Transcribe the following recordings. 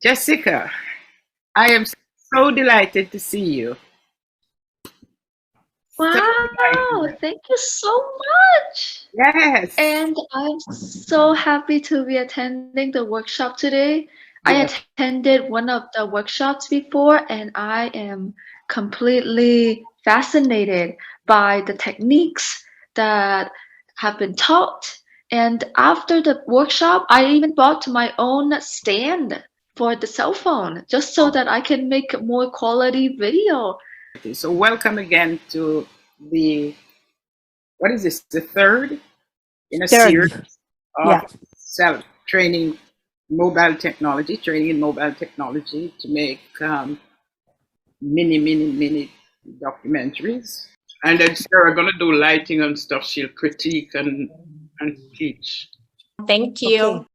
Jessica, I am so delighted to see you. So Wow, delighted. thank you so much. Yes. And I'm so happy to be attending the workshop today. I Yeah. attended one of the workshops before, and I am completely fascinated by the techniques that have been taught. And after the workshop, I even bought my own stand for the cell phone just so that I can make more quality video. So welcome again to the what is this? The third in a series Third. of Yeah. self-training mobile technology, training in mobile technology to make mini documentaries. And then Sarah gonna do lighting and stuff. She'll critique and teach. Thank you. Okay.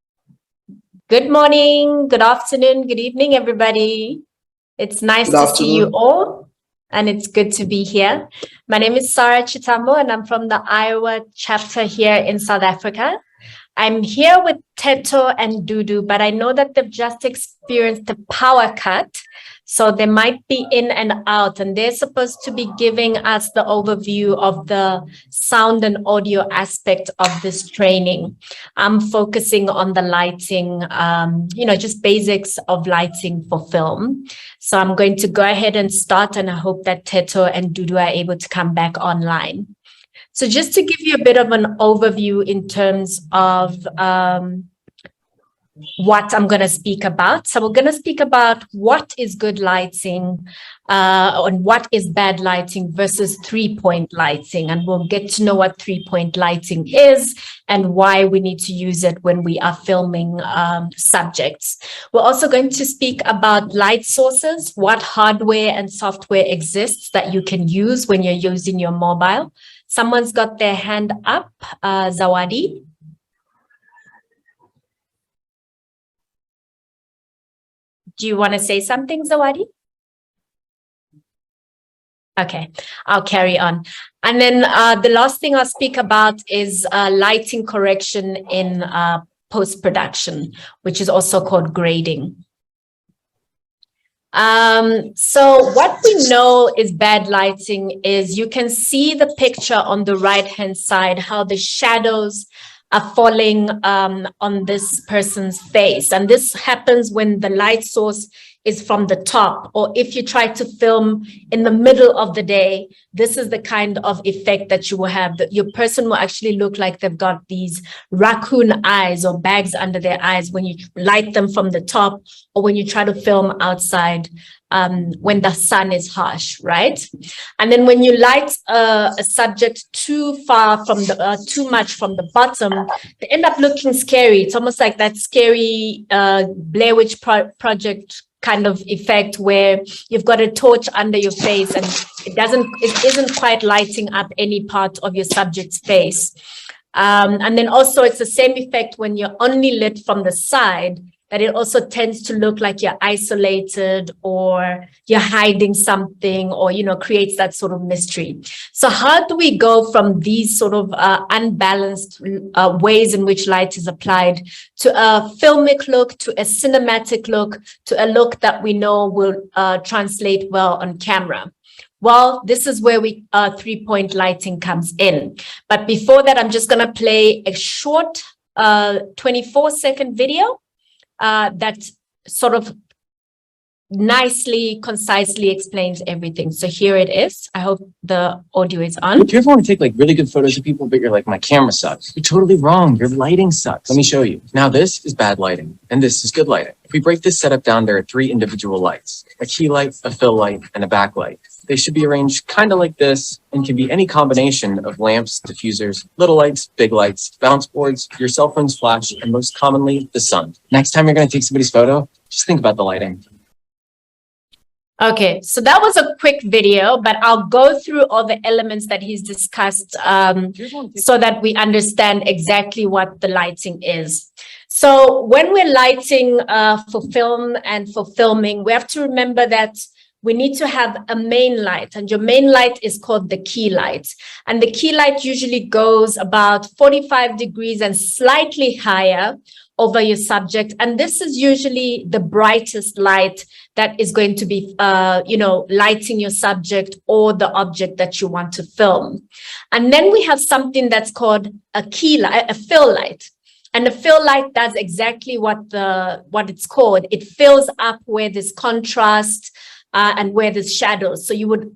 Good morning, good afternoon, good evening, everybody. It's nice to see you all, and it's good to be here. My name is Sara Chitambo, and I'm from the Iowa chapter here in South Africa. I'm here with Teto and Dudu, but I know that they've just experienced a power cut, so they might be in and out, and they're supposed to be giving us the overview of the sound and audio aspect of this training. I'm focusing on the lighting, just basics of lighting for film. So I'm going to go ahead and start, and I hope that Teto and Dudu are able to come back online. So just to give you a bit of an overview in terms of what I'm going to speak about. So we're going to speak about what is good lighting and what is bad lighting versus three-point lighting. And we'll get to know what three-point lighting is and why we need to use it when we are filming subjects. We're also going to speak about light sources, what hardware and software exists that you can use when you're using your mobile. Someone's got their hand up, Zawadi. Do you want to say something, Zawadi? Okay, I'll carry on. And then the last thing I'll speak about is lighting correction in post-production, which is also called grading. So what we know is bad lighting is you can see the picture on the right-hand side, how the shadows are falling on this person's face. And this happens when the light source is from the top, or if you try to film in the middle of the day, this is the kind of effect that you will have. That your person will actually look like they've got these raccoon eyes or bags under their eyes when you light them from the top, or when you try to film outside when the sun is harsh, right? And then when you light a subject too far from the, too much from the bottom, they end up looking scary. It's almost like that scary Blair Witch Project kind of effect where you've got a torch under your face and it isn't quite lighting up any part of your subject's face. And then also it's the same effect when you're only lit from the side, that it also tends to look like you're isolated or you're hiding something, or, creates that sort of mystery. So how do we go from these sort of unbalanced ways in which light is applied to a filmic look, to a cinematic look, to a look that we know will translate well on camera? Well, this is where three-point lighting comes in. But before that, I'm just going to play a short 24-second video that sort of nicely, concisely explains everything. So here it is. I hope the audio is on. Do you ever want to take like really good photos of people, but you're like, my camera sucks? You're totally wrong. Your lighting sucks. Let me show you. Now this is bad lighting, and this is good lighting. If we break this setup down, there are three individual lights: a key light, a fill light, and a backlight. They should be arranged kind of like this and can be any combination of lamps, diffusers, little lights, big lights, bounce boards, your cell phone's flash, and most commonly, the sun. Next time you're going to take somebody's photo, just think about the lighting. Okay, so that was a quick video, but I'll go through all the elements that he's discussed so that we understand exactly what the lighting is. So when we're lighting for film and for filming, we have to remember that we need to have a main light, and your main light is called the key light. And the key light usually goes about 45 degrees and slightly higher over your subject. And this is usually the brightest light that is going to be, lighting your subject or the object that you want to film. And then we have something that's called a key light, a fill light. And the fill light does exactly what it's called. It fills up where there's contrast and where there's shadows. So you would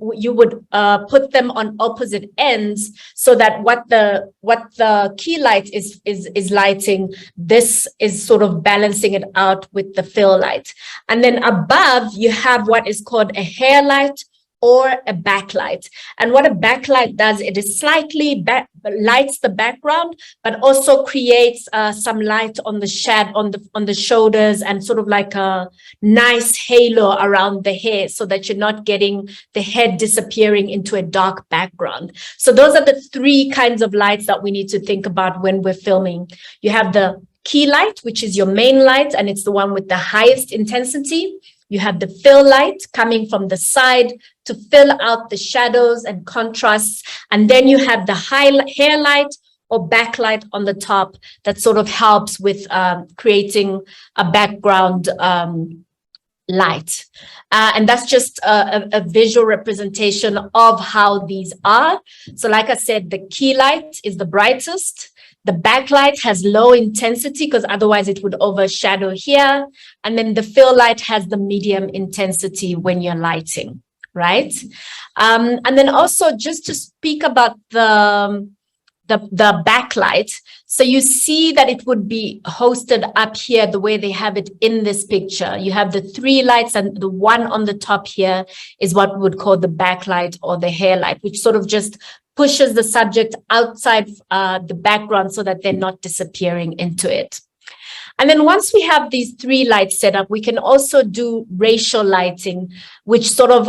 put them on opposite ends so that what the key light is lighting, this is sort of balancing it out with the fill light. And then above you have what is called a hair light or a backlight. And what a backlight does, it is slightly lights the background, but also creates some light on the shoulders and sort of like a nice halo around the hair so that you're not getting the head disappearing into a dark background. So those are the three kinds of lights that we need to think about when we're filming. You have the key light, which is your main light, and it's the one with the highest intensity. You have the fill light coming from the side to fill out the shadows and contrasts. And then you have the hair light or backlight on the top that sort of helps with creating a background light. And that's just a visual representation of how these are. So like I said, the key light is the brightest. The backlight has low intensity because otherwise it would overshadow here. And then the fill light has the medium intensity when you're lighting, right? And then also just to speak about the backlight. So you see that it would be hosted up here the way they have it in this picture. You have the three lights and the one on the top here is what we would call the backlight or the hair light, which sort of just pushes the subject outside the background so that they're not disappearing into it. And then once we have these three lights set up, we can also do racial lighting, which sort of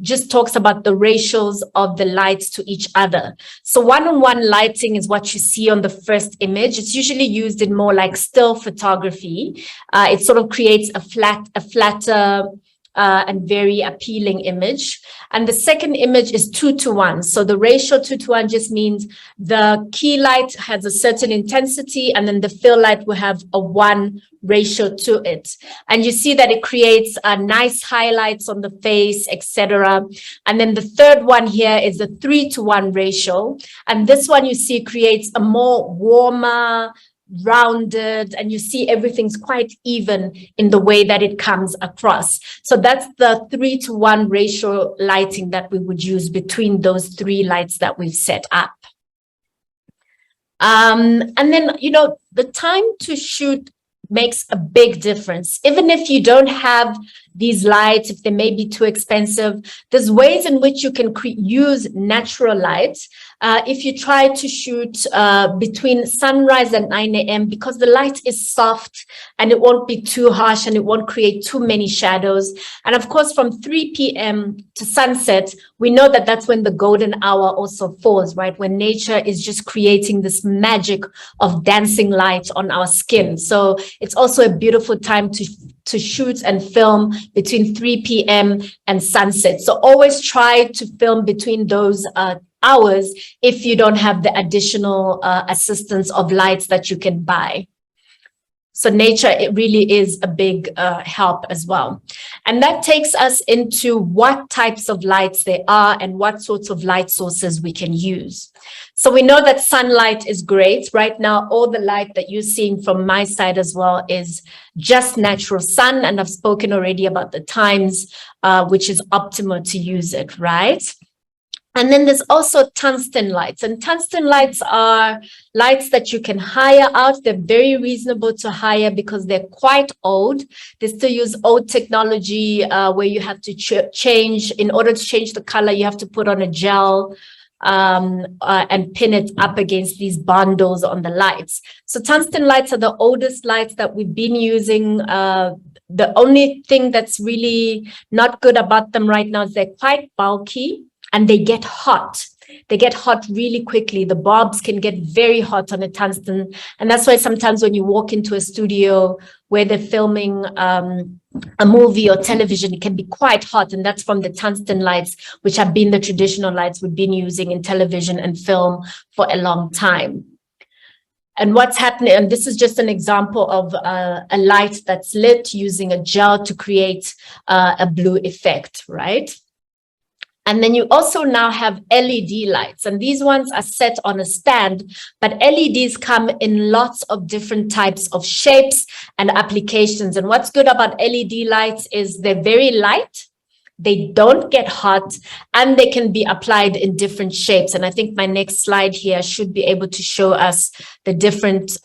just talks about the ratios of the lights to each other. So one-on-one lighting is what you see on the first image. It's usually used in more like still photography. It sort of creates a flatter and very appealing image. And the second image is 2:1. So the ratio 2:1 just means the key light has a certain intensity and then the fill light will have a 1 ratio to it. And you see that it creates nice highlights on the face, etc. And then the third one here is the 3:1 ratio. And this one you see creates a more warmer, rounded, and you see everything's quite even in the way that it comes across. So that's the 3:1 ratio lighting that we would use between those three lights that we've set up. And then, the time to shoot makes a big difference. Even if you don't have these lights, if they may be too expensive, there's ways in which you can use natural light. If you try to shoot between sunrise and 9 a.m., because the light is soft and it won't be too harsh and it won't create too many shadows. And of course, from 3 p.m. to sunset, we know that that's when the golden hour also falls, right? When nature is just creating this magic of dancing light on our skin. So it's also a beautiful time to shoot and film between 3 p.m. and sunset. So always try to film between those hours if you don't have the additional assistance of lights that you can buy. So nature, it really is a big help as well. And that takes us into what types of lights there are and what sorts of light sources we can use. So we know that sunlight is great. Right now, all the light that you're seeing from my side as well is just natural sun. And I've spoken already about the times which is optimal to use it, right? And then there's also tungsten lights, and tungsten lights are lights that you can hire out. They're very reasonable to hire because they're quite old. They still use old technology where you have to change, in order to change the color, you have to put on a gel and pin it up against these bundles on the lights. So tungsten lights are the oldest lights that we've been using. The only thing that's really not good about them right now is they're quite bulky. And they get hot. They get hot really quickly. The bulbs can get very hot on a tungsten. And that's why sometimes when you walk into a studio where they're filming a movie or television, it can be quite hot. And that's from the tungsten lights, which have been the traditional lights we've been using in television and film for a long time. And what's happening, and this is just an example of a light that's lit using a gel to create a blue effect, right? And then you also now have LED lights, and these ones are set on a stand, but LEDs come in lots of different types of shapes and applications. And what's good about LED lights is they're very light, they don't get hot, and they can be applied in different shapes. And I think my next slide here should be able to show us the different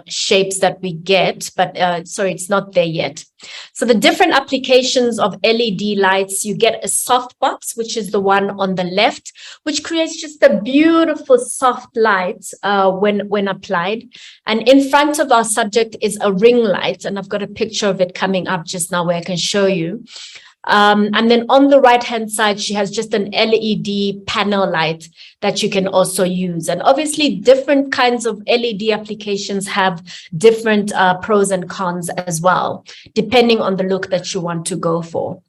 shapes that we get, but sorry, it's not there yet. So the different applications of LED lights, you get a soft box, which is the one on the left, which creates just a beautiful soft light when applied. And in front of our subject is a ring light, and I've got a picture of it coming up just now where I can show you. And then on the right-hand side, she has just an LED panel light that you can also use. And obviously, different kinds of LED applications have different pros and cons as well, depending on the look that you want to go for.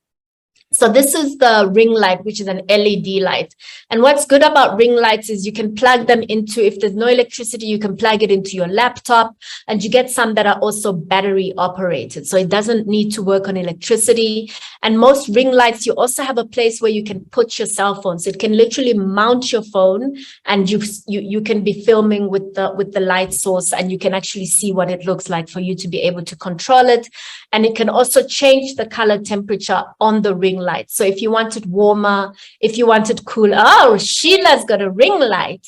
So this is the ring light, which is an LED light. And what's good about ring lights is you can plug them into, if there's no electricity, you can plug it into your laptop, and you get some that are also battery operated. So it doesn't need to work on electricity. And most ring lights, you also have a place where you can put your cell phone. So it can literally mount your phone, and you can be filming with the light source, and you can actually see what it looks like for you to be able to control it. And it can also change the color temperature on the ring light. So if you want it warmer, if you want it cool, oh, Sheila's got a ring light.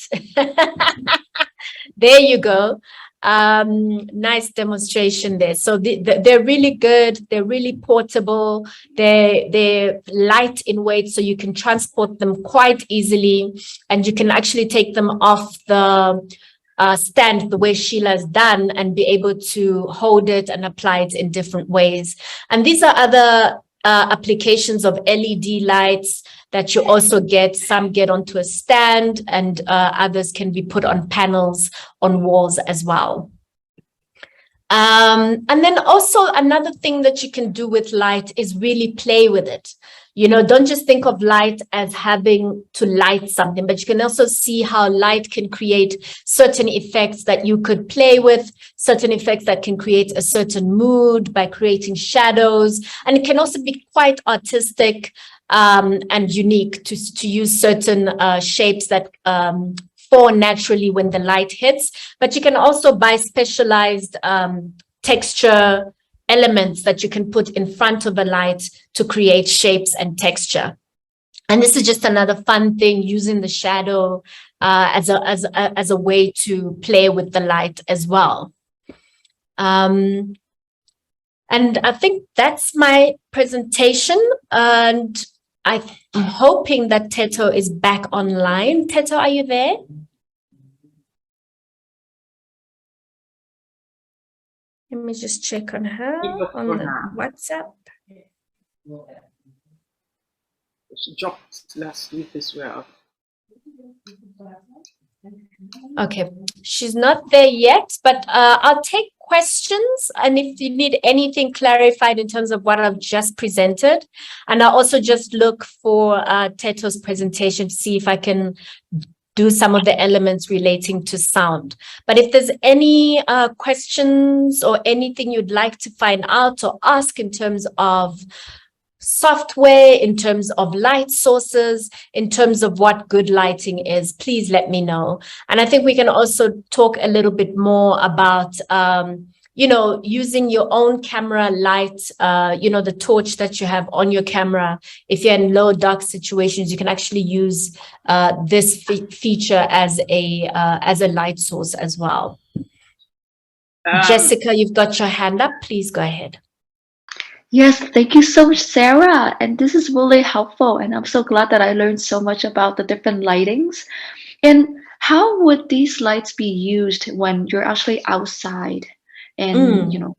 There you go. Nice demonstration there. So they're really good. They're really portable. They're light in weight, so you can transport them quite easily, and you can actually take them off the stand the way Sheila's done and be able to hold it and apply it in different ways. And these are other applications of LED lights that you also get. Some get onto a stand, and others can be put on panels on walls as well. And then also another thing that you can do with light is really play with it. You know, don't just think of light as having to light something, but you can also see how light can create certain effects that you could play with, certain effects that can create a certain mood by creating shadows. And it can also be quite artistic and unique to use certain shapes that fall naturally when the light hits. But you can also buy specialized texture elements that you can put in front of a light to create shapes and texture. And this is just another fun thing, using the shadow as a way to play with the light as well. And I think that's my presentation. And I'm hoping that Teto is back online. Teto, are you there? Let me just check on her on the WhatsApp. She dropped last week as well. Okay, she's not there yet, but I'll take questions, and if you need anything clarified in terms of what I've just presented, and I'll also just look for Teto's presentation to see if I can do some of the elements relating to sound. But if there's any questions or anything you'd like to find out or ask in terms of software, in terms of light sources, in terms of what good lighting is, please let me know. And I think we can also talk a little bit more about you know, using your own camera light, you know, the torch that you have on your camera. If you're in low dark situations, you can actually use this feature as a light source as well. Jessica, you've got your hand up. Please go ahead. Yes, thank you so much, Sarah. And this is really helpful. And I'm so glad that I learned so much about the different lightings. And how would these lights be used when you're actually outside? And, you know,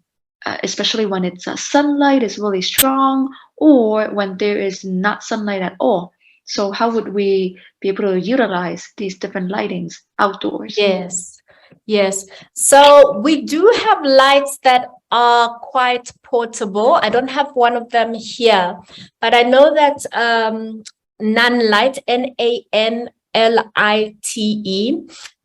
especially when it's sunlight is really strong, or when there is not sunlight at all. So how would we be able to utilize these different lightings outdoors? Yes, yes. So we do have lights that are quite portable. I don't have one of them here, but I know that Nanlite, Nanlite,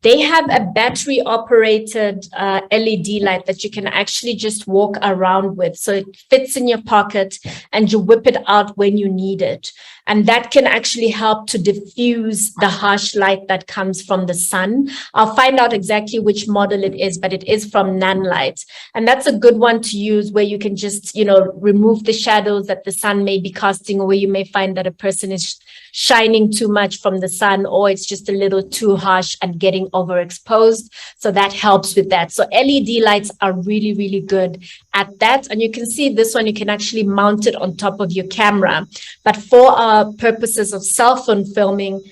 They have a battery operated LED light that you can actually just walk around with. So it fits in your pocket and you whip it out when you need it. And that can actually help to diffuse the harsh light that comes from the sun. I'll find out exactly which model it is, but it is from Nanlite. And that's a good one to use where you can just, remove the shadows that the sun may be casting, or where you may find that a person is shining too much from the sun, or it's just a little too harsh and getting overexposed. So that helps with that. So LED lights are really, really good at that. And you can see this one, you can actually mount it on top of your camera. But for purposes of cell phone filming,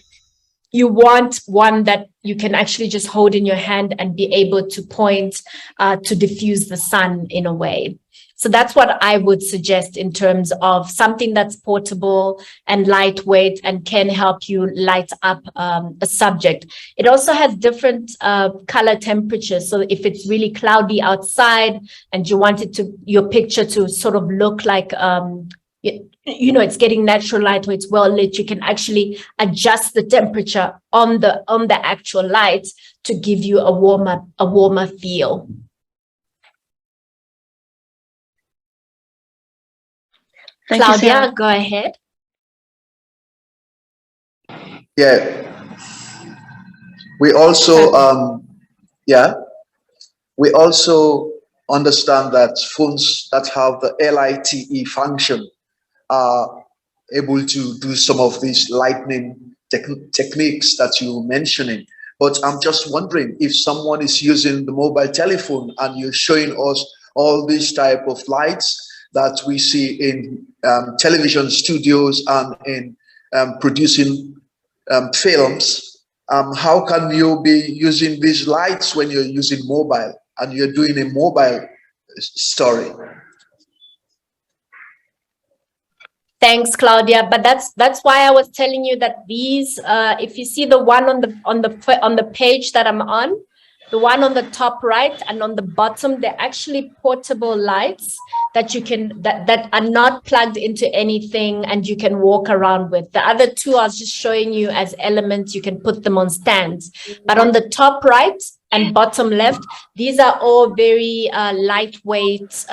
you want one that you can actually just hold in your hand and be able to point to diffuse the sun in a way. So that's what I would suggest in terms of something that's portable and lightweight and can help you light up a subject. It also has different color temperatures. So if it's really cloudy outside and you want your picture to sort of look like it's getting natural light or it's well lit, you can actually adjust the temperature on the actual light to give you a warmer feel. Thank you, Claudia, Sara. go ahead. Yeah. We also we also understand that phones that have the LITE function are able to do some of these lightning techniques that you're mentioning. But I'm just wondering if someone is using the mobile telephone and you're showing us all these type of lights that we see in television studios and in producing films, how can you be using these lights when you're using mobile and you're doing a mobile story? Thanks, Claudia. But that's why I was telling you that these, if you see the one on the page that I'm on, the one on the top right and on the bottom, they're actually portable lights that you can that are not plugged into anything and you can walk around with. The other two I was just showing you as elements. You can put them on stands. But on the top right and bottom left, these are all very lightweight.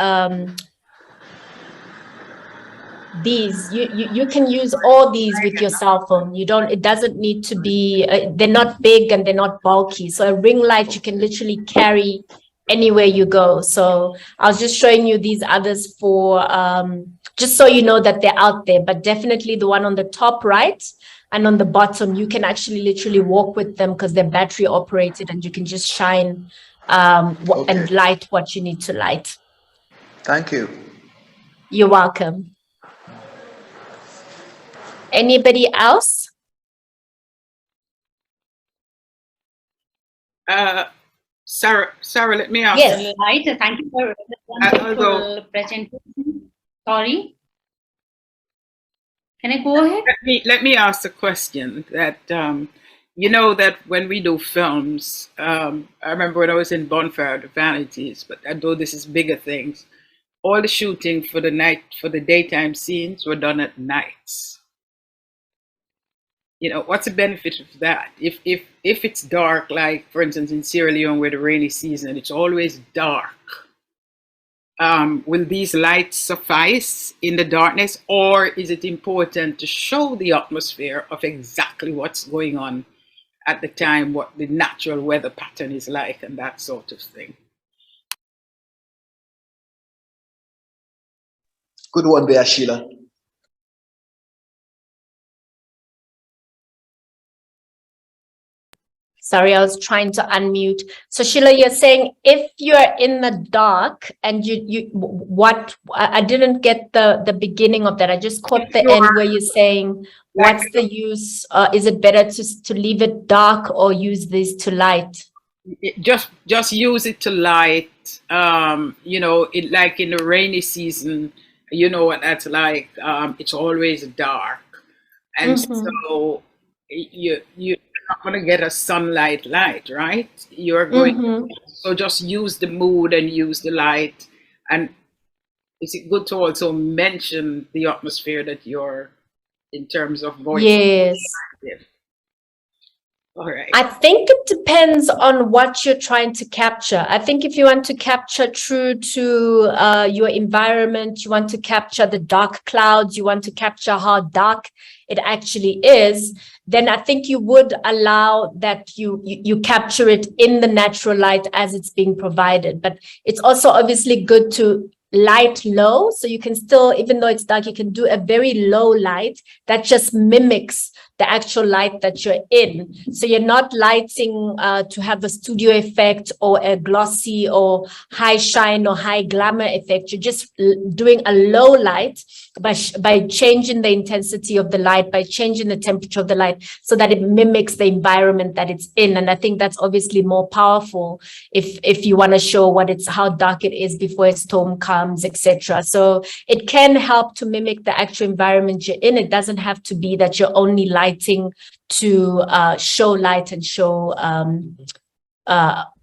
These you can use all these with your cell phone. It doesn't need to be they're not big and they're not bulky. So a ring light you can literally carry anywhere you go. So I was just showing you these others for just so you know that they're out there. But definitely the one on the top right and on the bottom, you can actually literally walk with them because they're battery operated and you can just shine and light what you need to light. Thank you. You're welcome. Anybody else? Sara, let me ask. Yes. Right. Thank you for the wonderful presentation. Sorry. Can I go ahead? Let me ask a question that, that when we do films, I remember when I was in Bonfire the Vanities, but I know this is bigger things. All the shooting for the daytime scenes were done at nights. What's the benefit of that? If it's dark, like for instance in Sierra Leone where the rainy season, it's always dark. Will these lights suffice in the darkness, or is it important to show the atmosphere of exactly what's going on at the time, what the natural weather pattern is like and that sort of thing? Good one there, Sheila. Sorry, I was trying to unmute. So Sheila, you're saying if you're in the dark and I didn't get the beginning of that. I just caught the end where you're saying, what's the use? Is it better to leave it dark or use this to light? Just use it to light. Like in the rainy season, you know what that's like. It's always dark, and so you're not going to get a sunlight light, right? You're going so just use the mood and use the light. And is it good to also mention the atmosphere that you're in terms of voice? Yes. All right. I think it depends on what you're trying to capture. I think if you want to capture true to your environment, you want to capture the dark clouds, you want to capture how dark it actually is, then I think you would allow that you capture it in the natural light as it's being provided. But it's also obviously good to light low, so you can still, even though it's dark, you can do a very low light that just mimics the actual light that you're in. So you're not lighting to have a studio effect or a glossy or high shine or high glamour effect. You're just doing a low light by changing the intensity of the light, by changing the temperature of the light so that it mimics the environment that it's in. And I think that's obviously more powerful if you want to show how dark it is before a storm comes, etc. So it can help to mimic the actual environment you're in. It doesn't have to be that you're only lighting to show light and show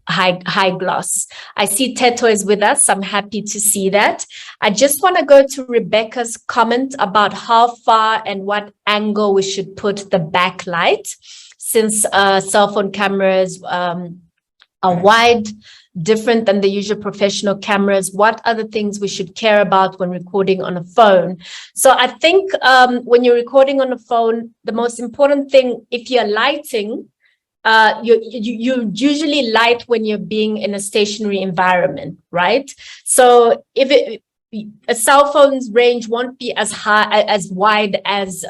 high gloss. I see Teto is with us. I'm happy to see that. I just want to go to Rebecca's comment about how far and what angle we should put the backlight, since cell phone cameras are wide, different than the usual professional cameras. What other things we should care about when recording on a phone? So I think when you're recording on a phone, the most important thing, if you're lighting, you usually light when you're being in a stationary environment, right? So if a cell phone's range won't be as high, as wide as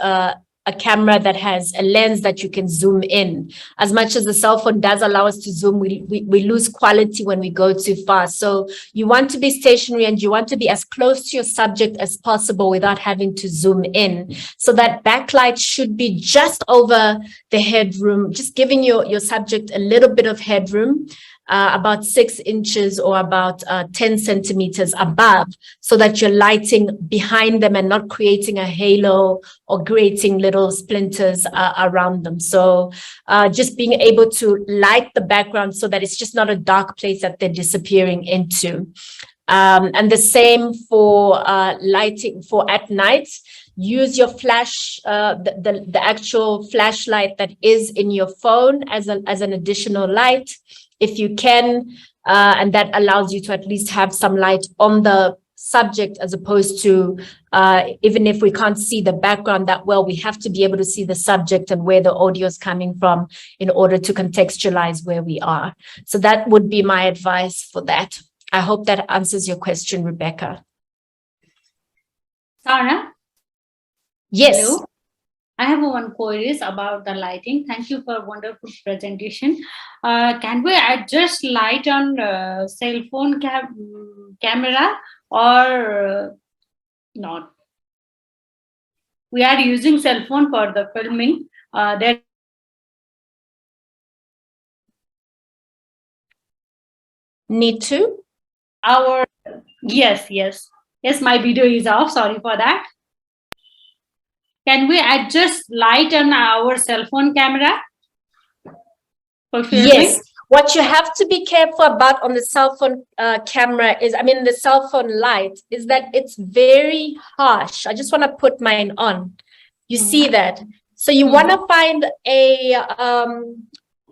a camera that has a lens that you can zoom in. As much as the cell phone does allow us to zoom, we lose quality when we go too far. So you want to be stationary and you want to be as close to your subject as possible without having to zoom in. So that backlight should be just over the headroom, just giving your subject a little bit of headroom, about 6 inches or about 10 centimeters above, so that you're lighting behind them and not creating a halo or creating little splinters around them. So just being able to light the background so that it's just not a dark place that they're disappearing into. And the same for lighting for at night. Use your flash, the actual flashlight that is in your phone as an additional light, if you can, and that allows you to at least have some light on the subject, as opposed to even if we can't see the background that well, we have to be able to see the subject and where the audio is coming from in order to contextualize where we are. So that would be my advice for that. I hope that answers your question, Rebecca. Sara? Yes. Hello. I have one queries about the lighting. Thank you for a wonderful presentation. Can we adjust light on cell phone camera or not? We are using cell phone for the filming. There Need to? Yes, my video is off. Sorry for that. Can we adjust light on our cell phone camera for filming? Yes. What you have to be careful about on the cell phone camera is, the cell phone light, is that it's very harsh. I just want to put mine on. You see that? So you want to find a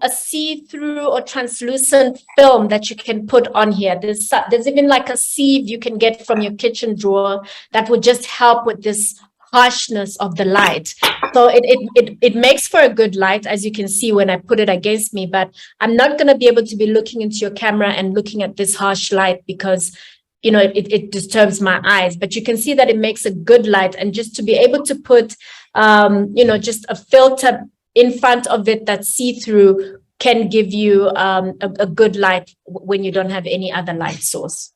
see-through or translucent film that you can put on here. There's even like a sieve you can get from your kitchen drawer that would just help with this harshness of the light. So it makes for a good light, as you can see when I put it against me, but I'm not going to be able to be looking into your camera and looking at this harsh light because it disturbs my eyes. But you can see that it makes a good light, and just to be able to put just a filter in front of it that's see-through can give you a good light when you don't have any other light source.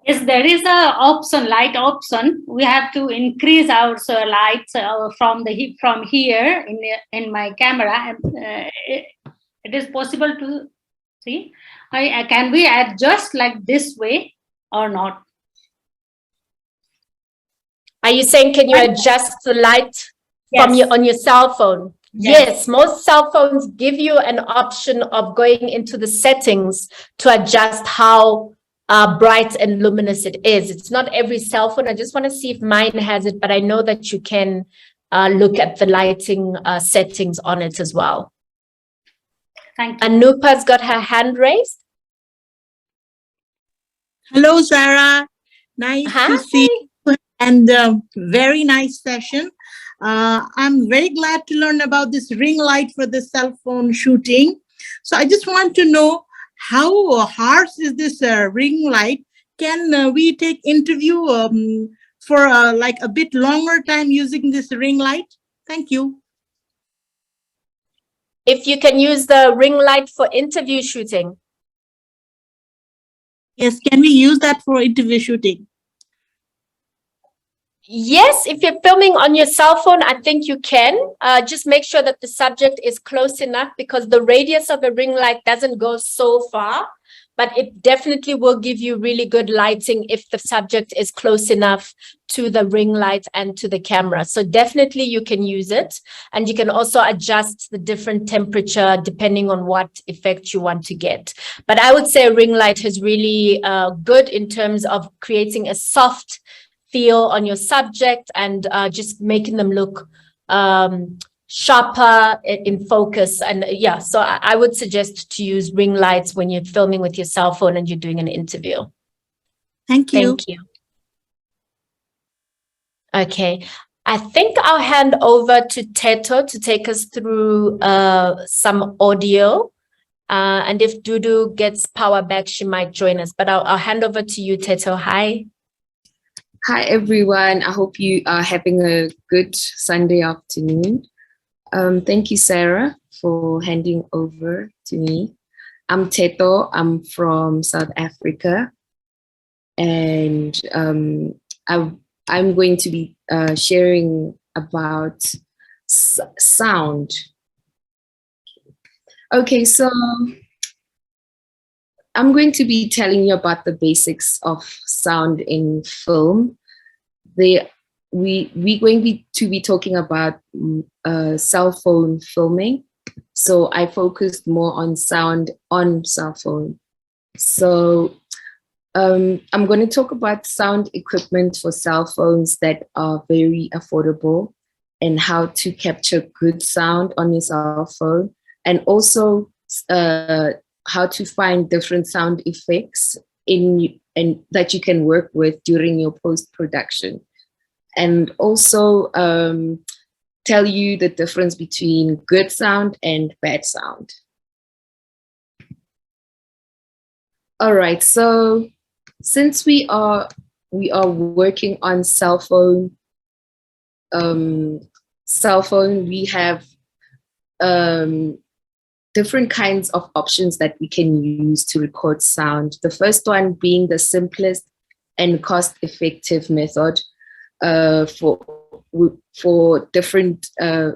Yes, there is a light option. We have to increase our lights from here in my camera. It is possible to see. Can we adjust like this way or not? Are you saying can you adjust the light from on your cell phone? Yes, most cell phones give you an option of going into the settings to adjust how bright and luminous it is. It's not every cell phone. I just want to see if mine has it, but I know that you can look at the lighting settings on it as well. Thank you. Anupa's got her hand raised. Hello, Sara. Nice Hi. to see you, and very nice session. I'm very glad to learn about this ring light for the cell phone shooting. So I just want to know how harsh is this ring light? Can we take interview for like a bit longer time using this ring light? Thank you. If you can use the ring light for interview shooting. Yes, can we use that for interview shooting? Yes, if you're filming on your cell phone, I think you can. Just make sure that the subject is close enough, because the radius of a ring light doesn't go so far, but it definitely will give you really good lighting if the subject is close enough to the ring light and to the camera. So definitely you can use it, and you can also adjust the different temperature depending on what effect you want to get. But I would say a ring light is really good in terms of creating a soft feel on your subject and just making them look sharper in focus. And yeah, so I would suggest to use ring lights when you're filming with your cell phone and you're doing an interview. Thank you. Thank you. Okay, I think I'll hand over to Teto to take us through some audio. And if Dudu gets power back, she might join us, but I'll hand over to you, Teto. Hi. Hi, everyone. I hope you are having a good Sunday afternoon. Thank you, Sarah, for handing over to me. I'm Teto. I'm from South Africa. And I'm going to be sharing about sound. Okay, so I'm going to be telling you about the basics of sound in film. We're going to be talking about cell phone filming. So I focused more on sound on cell phone. So I'm going to talk about sound equipment for cell phones that are very affordable and how to capture good sound on your cell phone, and also how to find different sound effects and that you can work with during your post-production, and also tell you the difference between good sound and bad sound. All right, so since we are working on cell phone, we have different kinds of options that we can use to record sound. The first one being the simplest and cost-effective method for different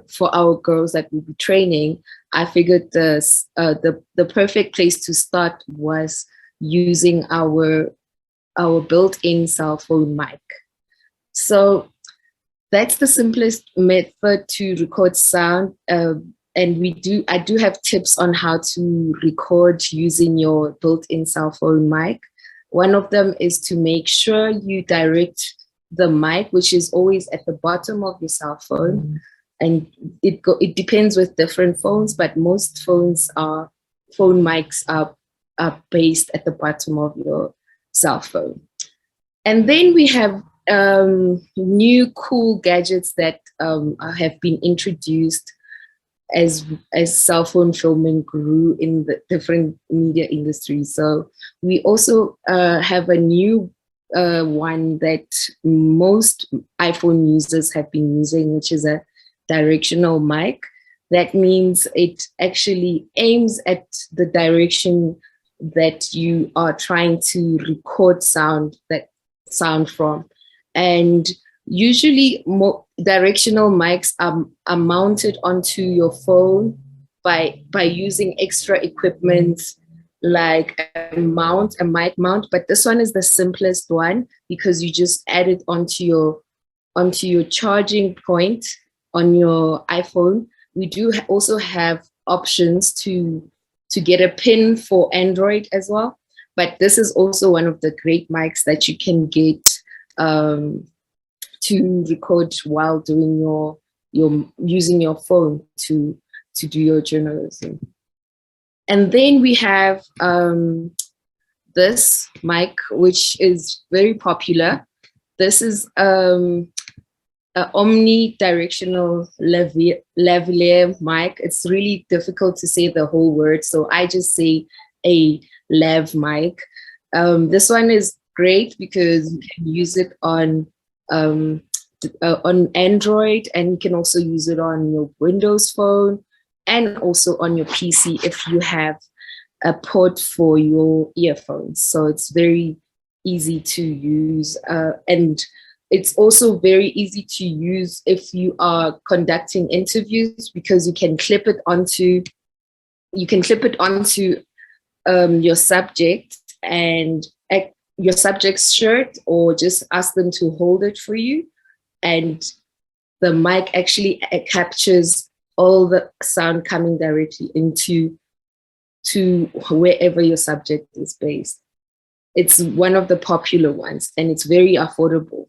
for our girls that we'll be training. I figured the perfect place to start was using our built-in cell phone mic. So that's the simplest method to record sound. And I do have tips on how to record using your built-in cell phone mic. One of them is to make sure you direct the mic, which is always at the bottom of your cell phone. And it depends with different phones, but most phone mics are based at the bottom of your cell phone. And then we have new cool gadgets that have been introduced as cell phone filming grew in the different media industries. So we also have a new one that most iPhone users have been using, which is a directional mic. That means it actually aims at the direction that you are trying to record sound from. And usually directional mics are mounted onto your phone by using extra equipment like a mic mount, but this one is the simplest one because you just add it onto your charging point on your iPhone. We do also have options to get a pin for Android as well, but this is also one of the great mics that you can get to record while doing your using your phone to do your journalism. And then we have this mic, which is very popular. This is an omnidirectional lavalier mic. It's really difficult to say the whole word, so I just say a lav mic. This one is great because you can use it on Android, and you can also use it on your Windows phone and also on your PC if you have a port for your earphones. So it's very easy to use, and it's also very easy to use if you are conducting interviews, because you can clip it onto your subject and your subject's shirt, or just ask them to hold it for you, and the mic actually captures all the sound coming directly into wherever your subject is based. It's one of the popular ones, and it's very affordable.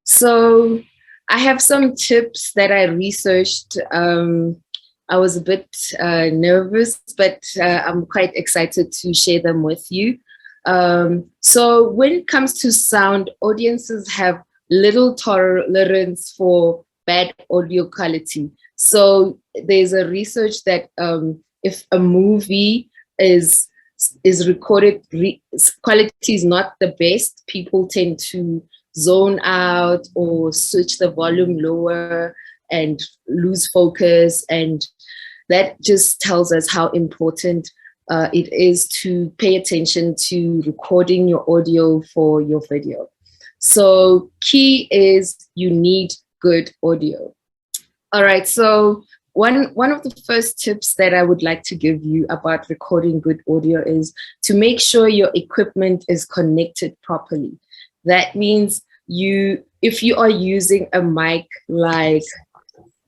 So I have some tips that I researched. I was a bit nervous, but I'm quite excited to share them with you. So when it comes to sound, audiences have little tolerance for bad audio quality. So there's a research that if a movie is recorded, quality is not the best, people tend to zone out or switch the volume lower and lose focus. And that just tells us how important it is to pay attention to recording your audio for your video. So key is you need good audio. All right, so one of the first tips that I would like to give you about recording good audio is to make sure your equipment is connected properly. That means if you are using a mic like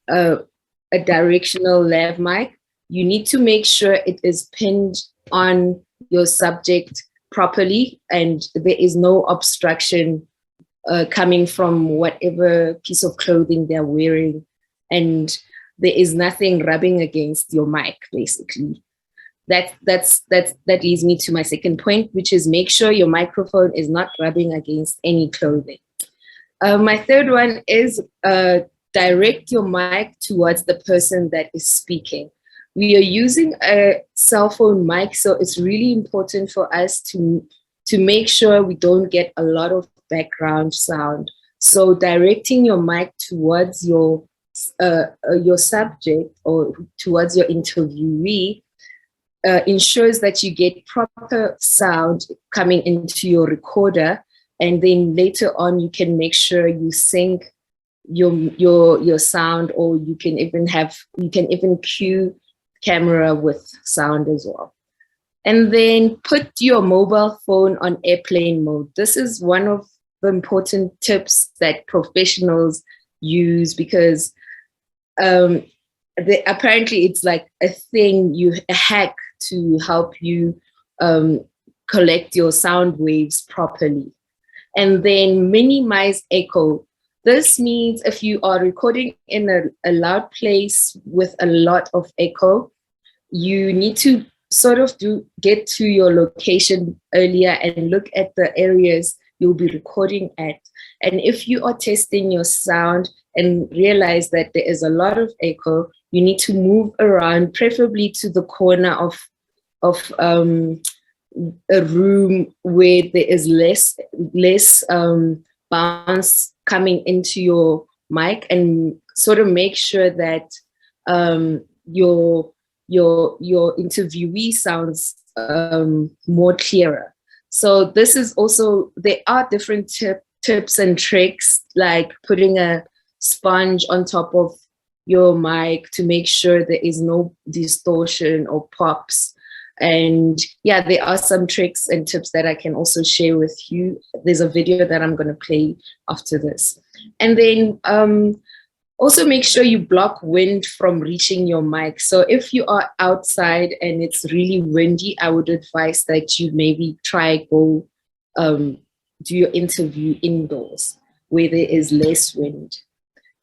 a directional lav mic, you need to make sure it is pinned on your subject properly and there is no obstruction coming from whatever piece of clothing they're wearing, and there is nothing rubbing against your mic, basically. That leads me to my second point, which is make sure your microphone is not rubbing against any clothing. My third one is direct your mic towards the person that is speaking. We are using a cell phone mic, so it's really important for us to make sure we don't get a lot of background sound. So directing your mic towards your subject or towards your interviewee ensures that you get proper sound coming into your recorder, and then later on you can make sure you sync your sound, or you can even cue camera with sound as well. And then put your mobile phone on airplane mode. This is one of the important tips that professionals use, because apparently it's like a hack to help you collect your sound waves properly. And then minimize echo. This means if you are recording in a loud place with a lot of echo, you need to sort of get to your location earlier and look at the areas you'll be recording at. And if you are testing your sound and realize that there is a lot of echo, you need to move around, preferably to the corner of a room where there is less bounce coming into your mic, and sort of make sure that your interviewee sounds more clearer. So this is also, there are different tips and tricks, like putting a sponge on top of your mic to make sure there is no distortion or pops. And yeah, there are some tricks and tips that I can also share with you. There's a video that I'm going to play after this. And then also make sure you block wind from reaching your mic. So if you are outside and it's really windy, I would advise that you maybe go do your interview indoors where there is less wind.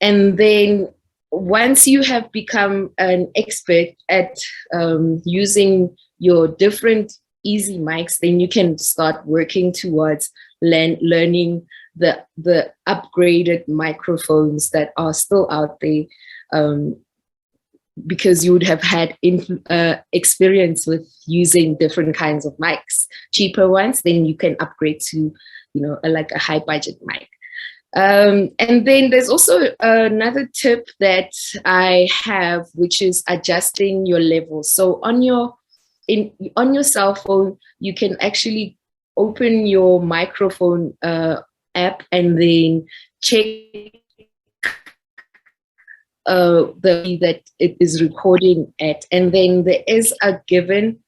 And then once you have become an expert at using your different easy mics, then you can start working towards learning the upgraded microphones that are still out there, because you would have had experience with using different kinds of mics, cheaper ones. Then you can upgrade to, like a high budget mic. And then there's also another tip that I have, which is adjusting your levels. So on your cell phone, you can actually open your microphone app and then check the that it is recording at, and then there is a given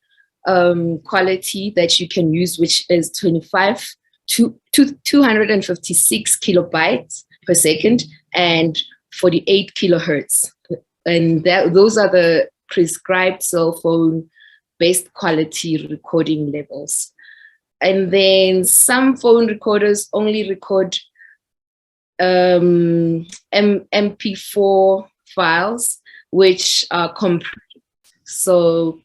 quality that you can use, which is 256 kilobytes per second and 48 kilohertz, and those are the prescribed cell phone based quality recording levels. And then some phone recorders only record MP4 files, which are compressed. So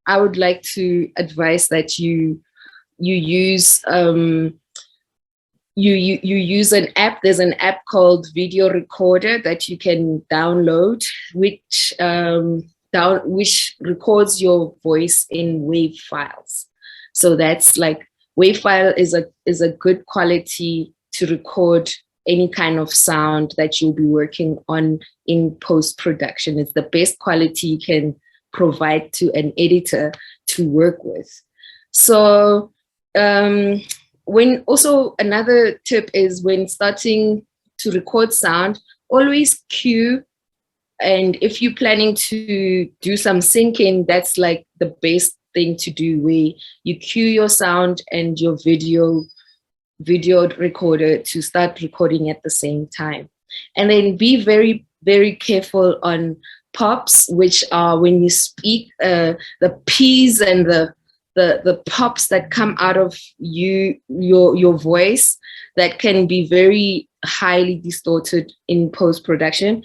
I would like to advise that you use you use an app. There's an app called Video Recorder that you can download, which records your voice in WAV files. So that's like, WAV file is a good quality to record any kind of sound that you'll be working on in post-production. It's the best quality you can provide to an editor to work with. So another tip is, when starting to record sound, always cue. And if you're planning to do some syncing, that's like the best thing to do, where you cue your sound and your video recorder to start recording at the same time. And then be very, very careful on pops, which are when you speak, the P's and the pops that come out of your voice, that can be very highly distorted in post-production.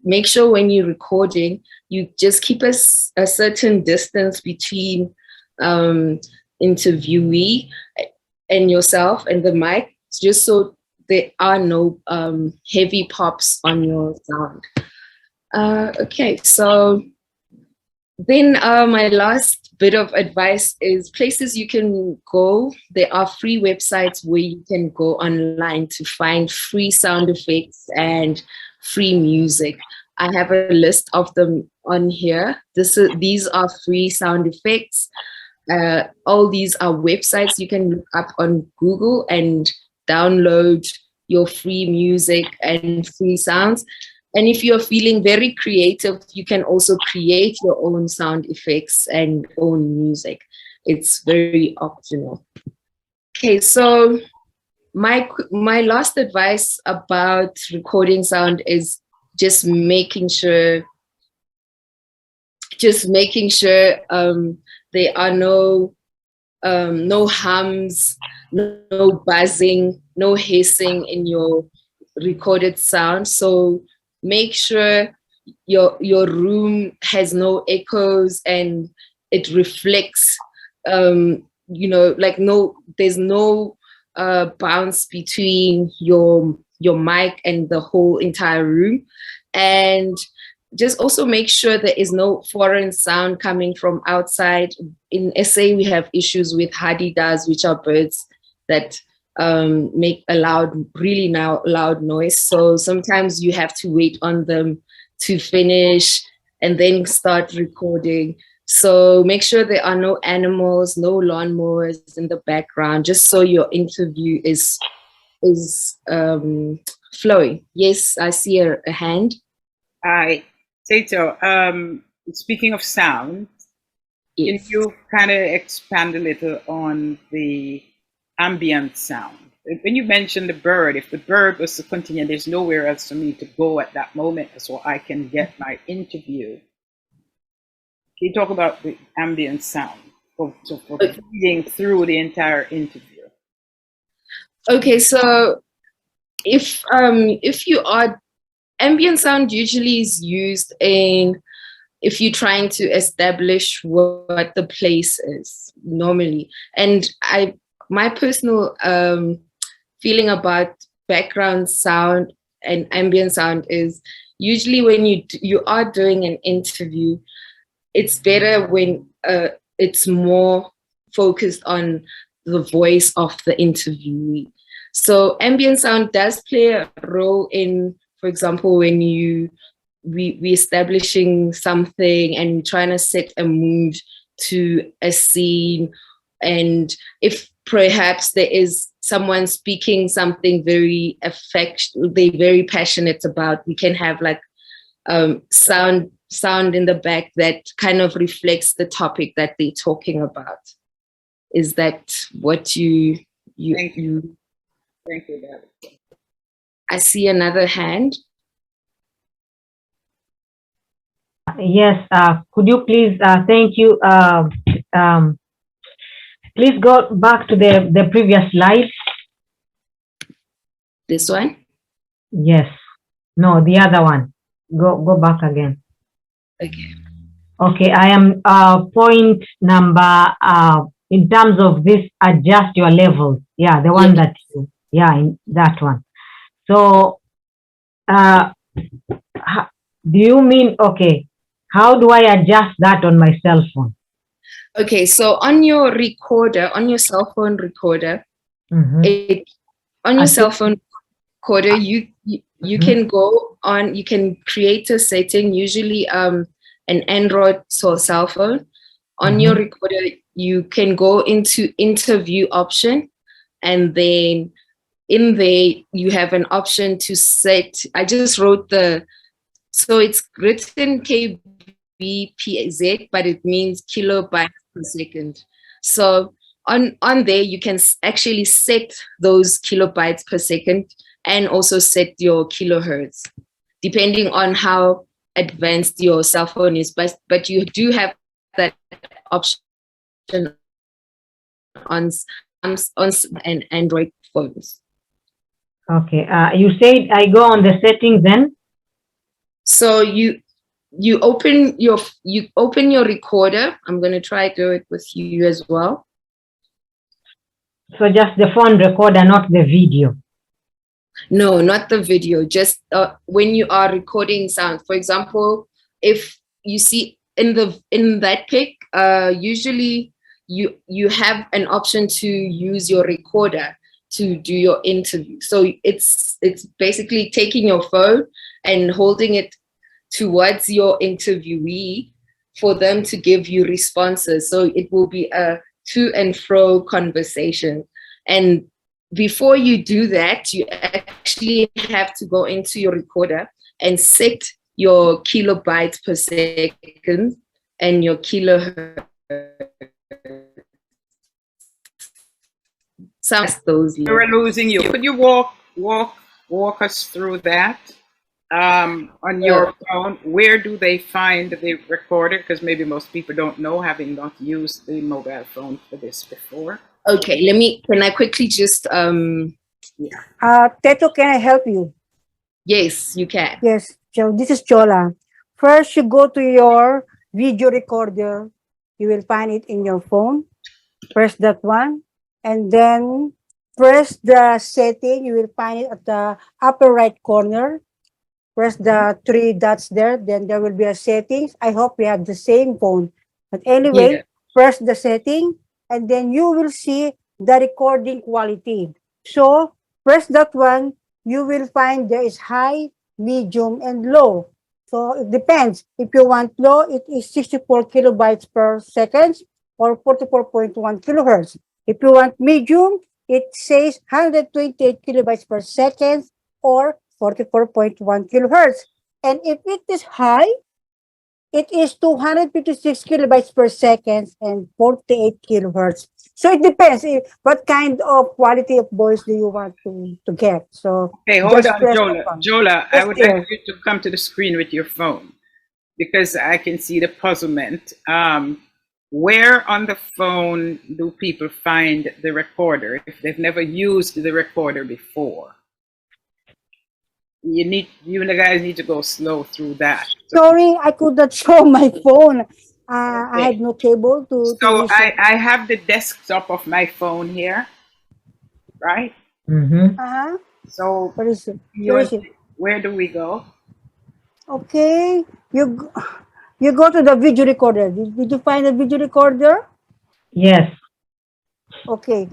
Make sure when you're recording, you just keep a certain distance between interviewee and yourself and the mic, just so there are no heavy pops on your sound. Okay, so then my last bit of advice is places you can go. There are free websites where you can go online to find free sound effects and free music. I have a list of them on here. These are free sound effects. All these are websites you can look up on Google and download your free music and free sounds. And if you're feeling very creative, you can also create your own sound effects and own music. It's very optional. Okay, so my last advice about recording sound is just making sure there are no hums, no buzzing, no hissing in your recorded sound. So make sure your room has no echoes and it reflects, there's no bounce between your mic and the whole entire room. And just also make sure there is no foreign sound coming from outside. In SA, we have issues with hadidas, which are birds that make a really loud noise. So sometimes you have to wait on them to finish and then start recording. So make sure there are no animals, no lawnmowers in the background, just so your interview is flowing. Yes, I see a hand. Hi, Tato. Speaking of sound, Yes. can you kind of expand a little on the ambient sound? When you mentioned the bird, if the bird was to continue, there's nowhere else for me to go at that moment, so I can get my interview. Can you talk about the ambient sound for feeding through the entire interview? Okay, so if you are ambient sound usually is used in if you're trying to establish what the place is normally. And my personal feeling about background sound and ambient sound is usually when you are doing an interview, it's better when it's more focused on the voice of the interviewee. So ambient sound does play a role in, for example, when we establishing something and trying to set a mood to a scene, and if perhaps there is someone speaking something they're very passionate about, we can have like sound in the back that kind of reflects the topic that they're talking about. Is that what you Thank you. Thank you, David. I see another hand. Yes, could you please, thank you. Please go back to the previous slide. This one? Yes. No, the other one. Go back again. Okay. Okay, I am point number, in terms of this, adjust your levels. Yeah, the one that, in that one. So, do you mean, okay, how do I adjust that on my cell phone? Okay, so on your recorder, on your cell phone recorder, cell phone recorder, you can go on, you can create a setting, usually an Android cell phone. On your recorder, you can go into interview option, and then in there you have an option to set. I just wrote so it's written kbpz, but it means kilobytes per second. So on there you can actually set those kilobytes per second and also set your kilohertz depending on how advanced your cell phone is, but you do have that option on and Android phones. Okay, you said I go on the settings then? So you open your recorder. I'm going to try to do it with you as well. So just the phone recorder, not the video? No, not the video. Just when you are recording sound. For example, if you see in that pic, usually you have an option to use your recorder to do your interview. So it's basically taking your phone and holding it towards your interviewee for them to give you responses. So it will be a to and fro conversation. And before you do that, you actually have to go into your recorder and set your kilobytes per second and your kilohertz. We're losing you. Could you walk us through that? On your phone, where do they find the recorder? Because maybe most people don't know, having not used the mobile phone for this before. Okay, can I quickly just Teto, can I help you? Yes, you can. Yes, so this is Chola. First, you go to your video recorder. You will find it in your phone. Press that one, and then press the setting. You will find it at the upper right corner. Press the three dots there, then there will be a settings. I hope we have the same phone. But anyway, press the setting, and then you will see the recording quality. So press that one, you will find there is high, medium, and low. So it depends. If you want low, it is 64 kilobytes per second or 44.1 kilohertz. If you want medium, it says 128 kilobytes per second or 44.1 kilohertz. And if it is high, it is 256 kilobytes per second and 48 kilohertz. So it depends what kind of quality of voice do you want to get. So okay, hold on, Jola. I would like you to come to the screen with your phone because I can see the puzzlement. where on the phone do people find the recorder if they've never used the recorder before? You guys need to go slow through that. Sorry, I could not show my phone. I Okay. had no cable to So use it. I have the desktop of my phone here, right? Mm-hmm. Uh-huh. So Where is it? you Where want is it? where do we go? Okay. You go to the video recorder. Did you find the video recorder? Yes. Okay.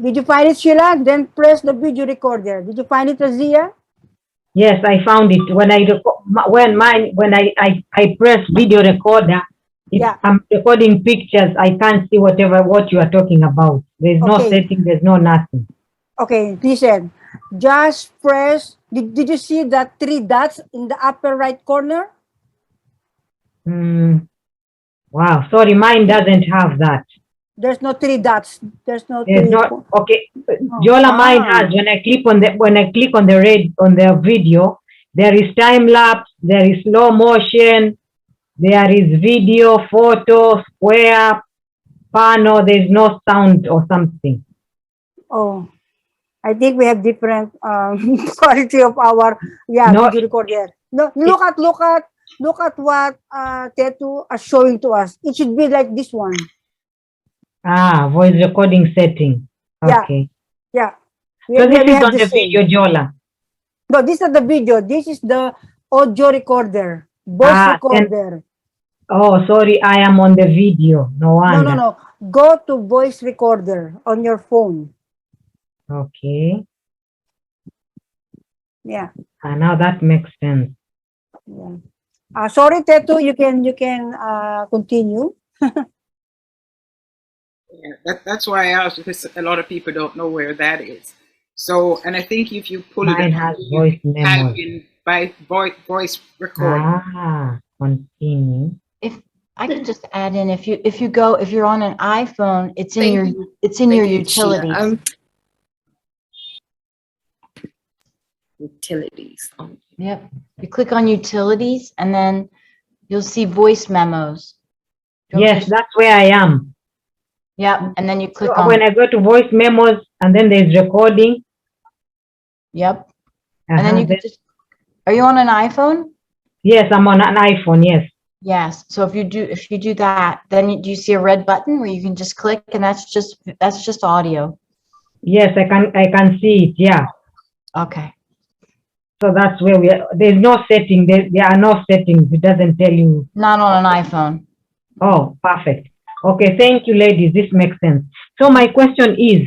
Did you find it, Sheila? Then press the video recorder. Did you find it, Razia? Yes, I found it. When I press video recorder, Yeah. I'm recording pictures. I can't see what you are talking about. There's no Okay. setting. There's no nothing. Okay. Listen. Just press. Did you see the three dots in the upper right corner? Wow. Sorry, mine doesn't have that. There's no three dots. There's no There's three. not. Okay. Jola, mine has. When I click on the video, there is time lapse. There is slow motion. There is video, photo, square, panel. There's no sound or something. Oh, I think we have different quality of our No, video recorder. No, look at what Tetu are showing to us. It should be like this one. voice recording setting. Yeah. Okay. Yeah. So this We is have on the the same. video, Jola. No, this is not the video. This is the audio recorder, voice recorder. Oh, sorry, I am on the video. No wonder. No. Go to voice recorder on your phone. Okay. Yeah. Now that makes sense. Yeah. Sorry, Tetu. You can continue. Yeah, that's why I asked, because a lot of people don't know where that is. So, and I think if you pull Mine it up, has you voice type memos. in by voice recording. Continue. If I can just add in, if you're on an iPhone, it's in Thank your you. utilities. Sheila. Utilities. Yep. You click on utilities and then you'll see voice memos. Yes, that's where I am. Yep. And then you click So on, when I go to voice memos and then there's recording. yep. And then you can just, are you on an iPhone? Yes, I'm on an iPhone. Yes. Yes. So if you do that, then do you see a red button where you can just click, and that's just audio. Yes, I can see it. Yeah. Okay. So that's where we are. There's no setting. There are no settings. It doesn't tell you. Not on an iPhone. Oh, perfect. Okay, thank you, ladies. This makes sense. So my question is,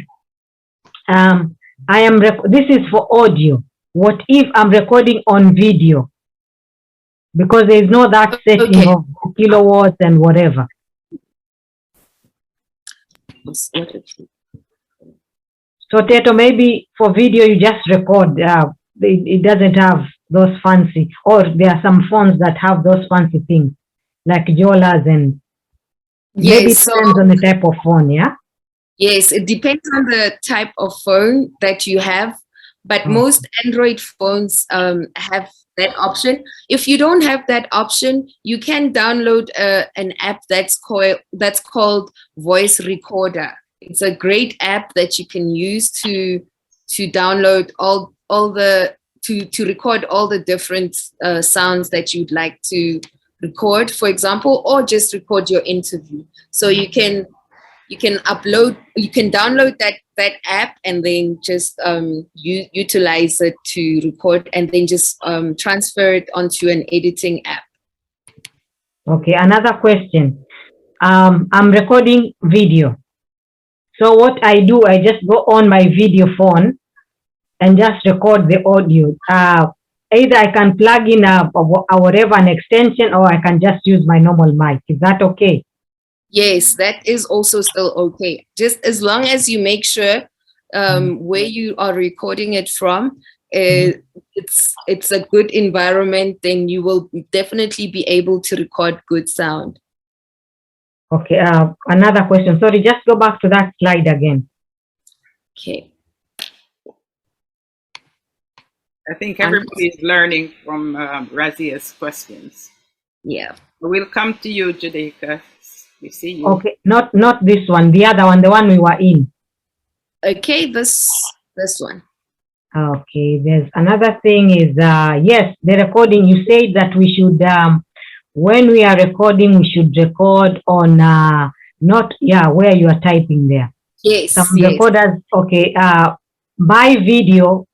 this is for audio. What if I'm recording on video? Because there is no that setting of kilowatts and whatever. So Teto, maybe for video you just record. It doesn't have those fancy, or there are some phones that have those fancy things, like Jolas and. Maybe it depends on the type of phone, yeah? Yes, it depends on the type of phone that you have, but most Android phones have that option. If you don't have that option, you can download an app that's called Voice Recorder. It's a great app that you can use to download to record all the different sounds that you'd like to record, for example, or just record your interview. So you can download that app and then just utilize it to record, and then just transfer it onto an editing app. Okay, another question. I'm recording video. So what I do, I just go on my video phone and just record the audio. Either I can plug in whatever, an extension, or I can just use my normal mic. Is that okay? Yes, that is also still okay. Just as long as you make sure where you are recording it from, it's a good environment, then you will definitely be able to record good sound. Okay, another question. Sorry, just go back to that slide again. Okay. I think everybody is learning from Razia's questions. Yeah. We'll come to you, Judika. We see you. Okay, not this one, the other one, the one we were in. Okay, this one. Okay, there's another thing is, yes, the recording, you said that we should, when we are recording, we should record on, not, yeah, where you are typing there. Yes, Some yes. recorders, okay, by video,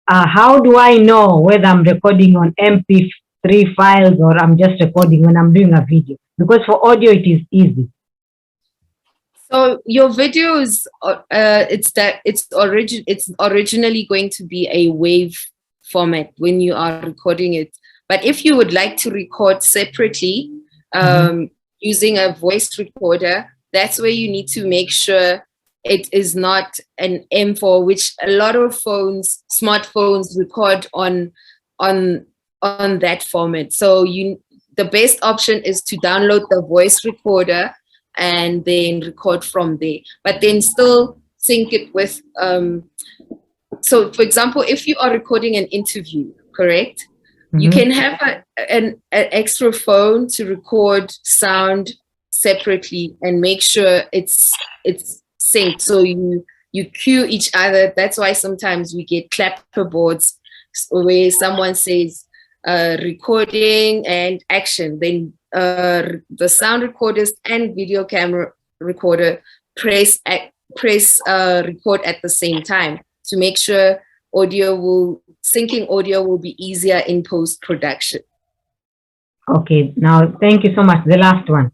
how do I know whether I'm recording on MP3 files or I'm just recording when I'm doing a video? Because for audio, it is easy. So your video is it's originally going to be a wave format when you are recording it. But if you would like to record separately using a voice recorder, that's where you need to make sure it is not an M4, which a lot of smartphones record on that format. So the best option is to download the voice recorder and then record from there, but then still sync it with, so for example, if you are recording an interview, correct? You can have an extra phone to record sound separately and make sure it's synced. So you cue each other. That's why sometimes we get clapperboards where someone says recording and action, then the sound recorders and video camera recorder press record at the same time to make sure syncing audio will be easier in post-production. Okay, now thank you so much. The last one,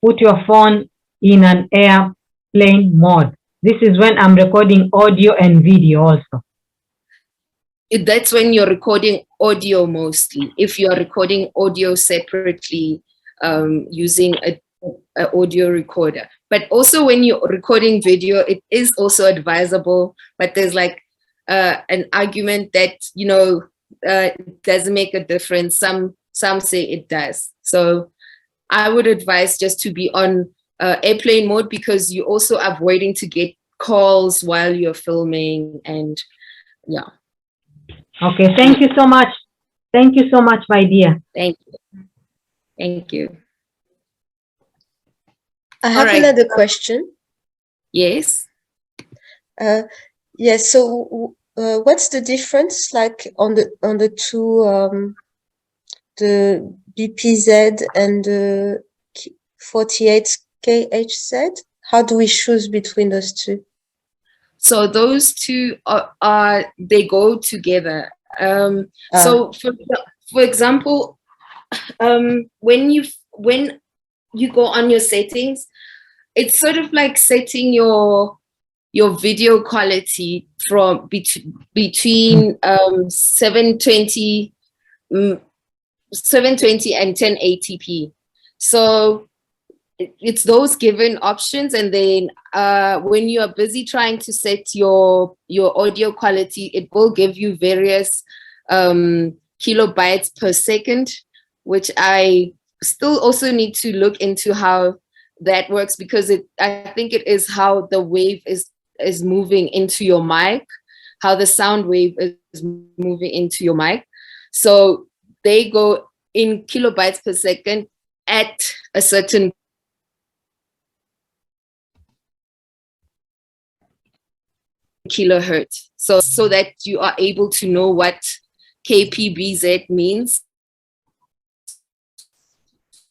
put your phone in an airplane mode. This is when I'm recording audio and video also. That's when you're recording audio mostly. If you're recording audio separately, using a audio recorder. But also when you're recording video, it is also advisable, but there's like an argument that, it doesn't make a difference. Some say it does. So I would advise just to be on airplane mode, because you're also avoiding to get calls while you're filming, and yeah. Okay, thank you so much. Thank you so much, my dear. Thank you. Thank you. I have another question. Yes. Yes. So, what's the difference, like on the two, the BPZ and the 48KHZ? How do we choose between those two? So those two are they go together. So for example, when you go on your settings, it's sort of like setting your video quality from between 720 and 1080p. So it's those given options, and then when you are busy trying to set your audio quality, it will give you various kilobytes per second, which I still also need to look into how that works, because I think it is how the wave is moving into your mic, how the sound wave is moving into your mic. So they go in kilobytes per second at a certain kilohertz, so that you are able to know what kpbz means,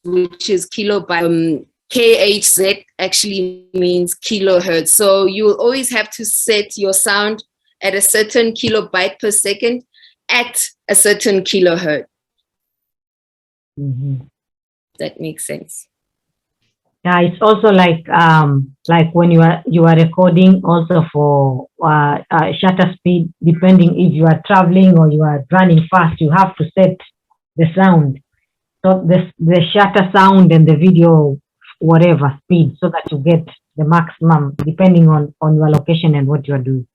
which is kilobyte. KHZ actually means kilohertz. So you will always have to set your sound at a certain kilobyte per second at a certain kilohertz. That makes sense. Yeah, it's also like when you are recording also for shutter speed, depending if you are traveling or you are running fast, you have to set the sound, so the shutter sound and the video whatever speed, so that you get the maximum depending on your location and what you are doing.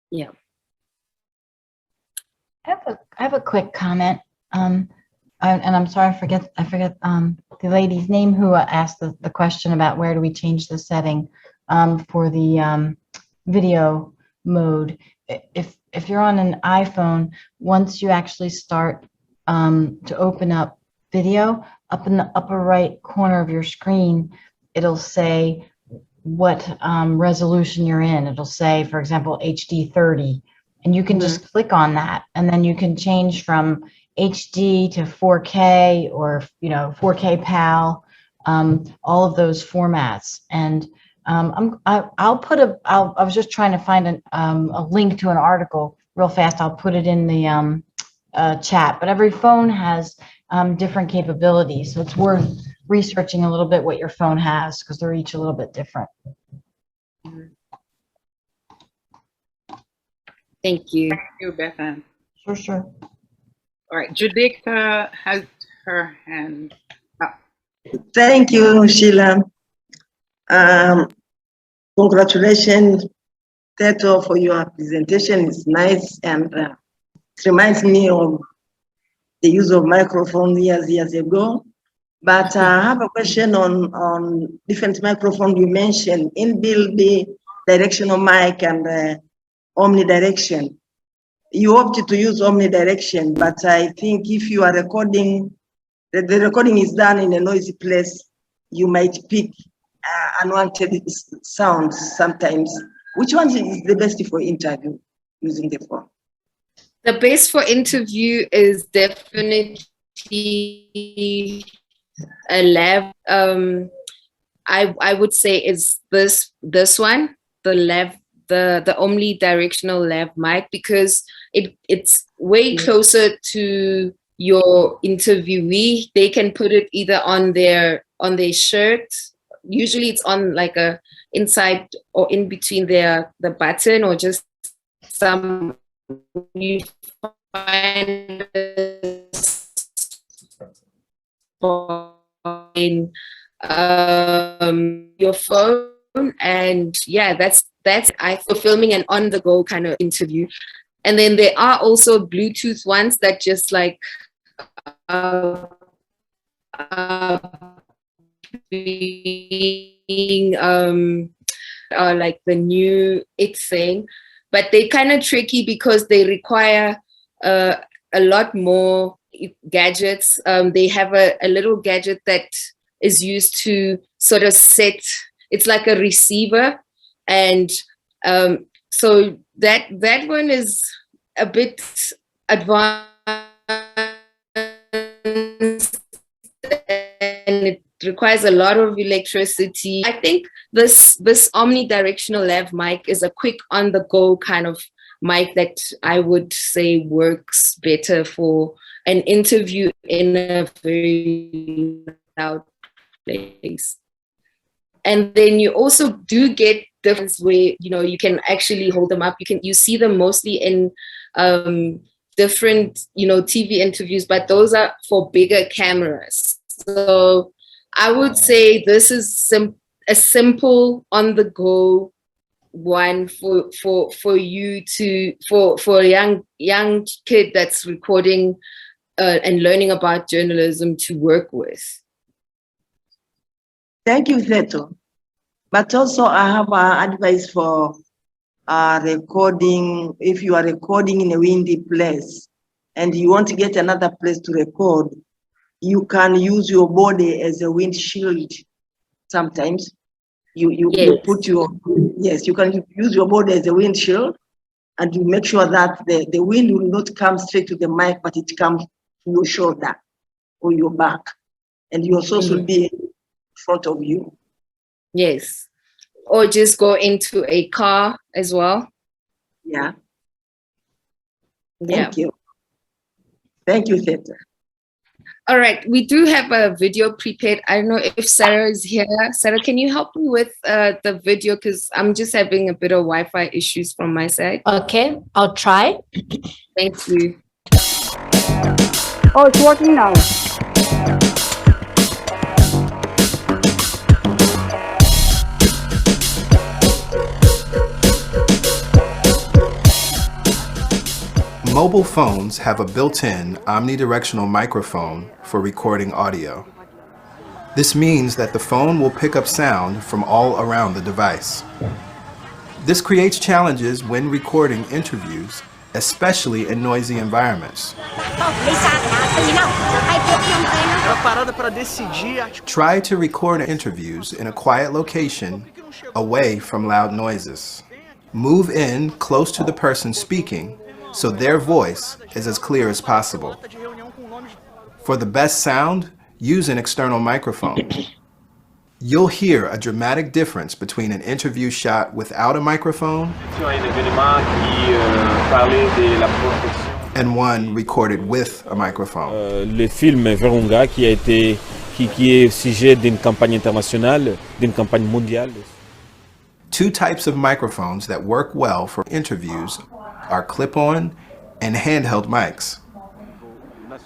Yeah. I have a quick comment. And I'm sorry, I forget the lady's name who asked the question about where do we change the setting for the video mode. If you're on an iPhone, once you actually start to open up video, up in the upper right corner of your screen, it'll say what resolution you're in. It'll say, for example, HD 30, and you can just click on that, and then you can change from HD to 4K or 4K PAL, all of those formats. And I was just trying to find a link to an article real fast. I'll put it in the chat. But every phone has different capabilities, so it's worth researching a little bit what your phone has, because they're each a little bit different. Thank you. Thank you, Bethan. Sure. All right, Judith has her hand up. Thank you, Sheila. Congratulations, Teto, for your presentation. It's nice, and it reminds me of the use of microphone years ago. But I have a question on different microphones you mentioned, inbuilt directional mic and omnidirection. You opted to use omnidirection, but I think if you are recording, the recording is done in a noisy place, you might pick unwanted sounds sometimes. Which one is the best for interview using the phone? The best for interview is definitely a lav. I would say is this one, the omnidirectional lav mic, because it's way closer to your interviewee. They can put it either on their shirt. Usually it's on like a inside or in between the button, or just some you find in your phone. And yeah, that's for filming an on the go kind of interview. And then there are also Bluetooth ones that just like being like the new thing, but they're kind of tricky because they require a lot more gadgets. They have a little gadget that is used to sort of set, it's like a receiver, and so that one is a bit advanced, and it requires a lot of electricity. I think this omnidirectional lav mic is a quick on the go kind of mic that I would say works better for an interview in a very loud place. And then you also do get difference where you can actually hold them up. You see them mostly in different TV interviews, but those are for bigger cameras. So I would say this is a simple on the go one for you to for a young kid that's recording and learning about journalism to work with. Thank you, Zeto. But also I have advice for recording. If you are recording in a windy place and you want to get another place to record, you can use your body as a windshield. Sometimes you put your, yes, you can use your body as a windshield, and you make sure that the wind will not come straight to the mic, but it comes to your shoulder or your back, and your source will be in front of you. Yes, or just go into a car as well. Yeah. Thank you. Thank you, Theta. All right, we do have a video prepared. I don't know if Sarah is here. Sarah, can you help me with the video? Because I'm just having a bit of Wi-Fi issues from my side. Okay, I'll try. Thank you. Oh, it's working now. Mobile phones have a built-in omnidirectional microphone for recording audio. This means that the phone will pick up sound from all around the device. This creates challenges when recording interviews, especially in noisy environments. Try to record interviews in a quiet location away from loud noises. Move in close to the person speaking so their voice is as clear as possible. For the best sound, use an external microphone. You'll hear a dramatic difference between an interview shot without a microphone and one recorded with a microphone. Le film Virunga qui est sujet d'une campagne internationale, d'une campagne mondiale. Two types of microphones that work well for interviews are clip-on and handheld mics.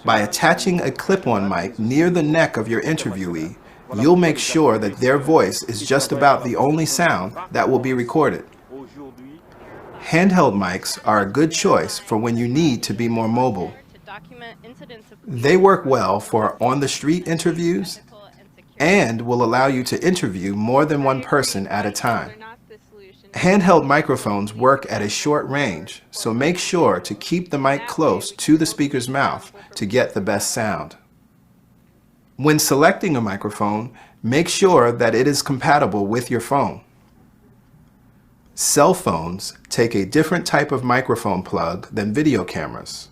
By attaching a clip-on mic near the neck of your interviewee, you'll make sure that their voice is just about the only sound that will be recorded. Handheld mics are a good choice for when you need to be more mobile. They work well for on-the-street interviews and will allow you to interview more than one person at a time. Handheld microphones work at a short range, so make sure to keep the mic close to the speaker's mouth to get the best sound. When selecting a microphone, make sure that it is compatible with your phone. Cell phones take a different type of microphone plug than video cameras.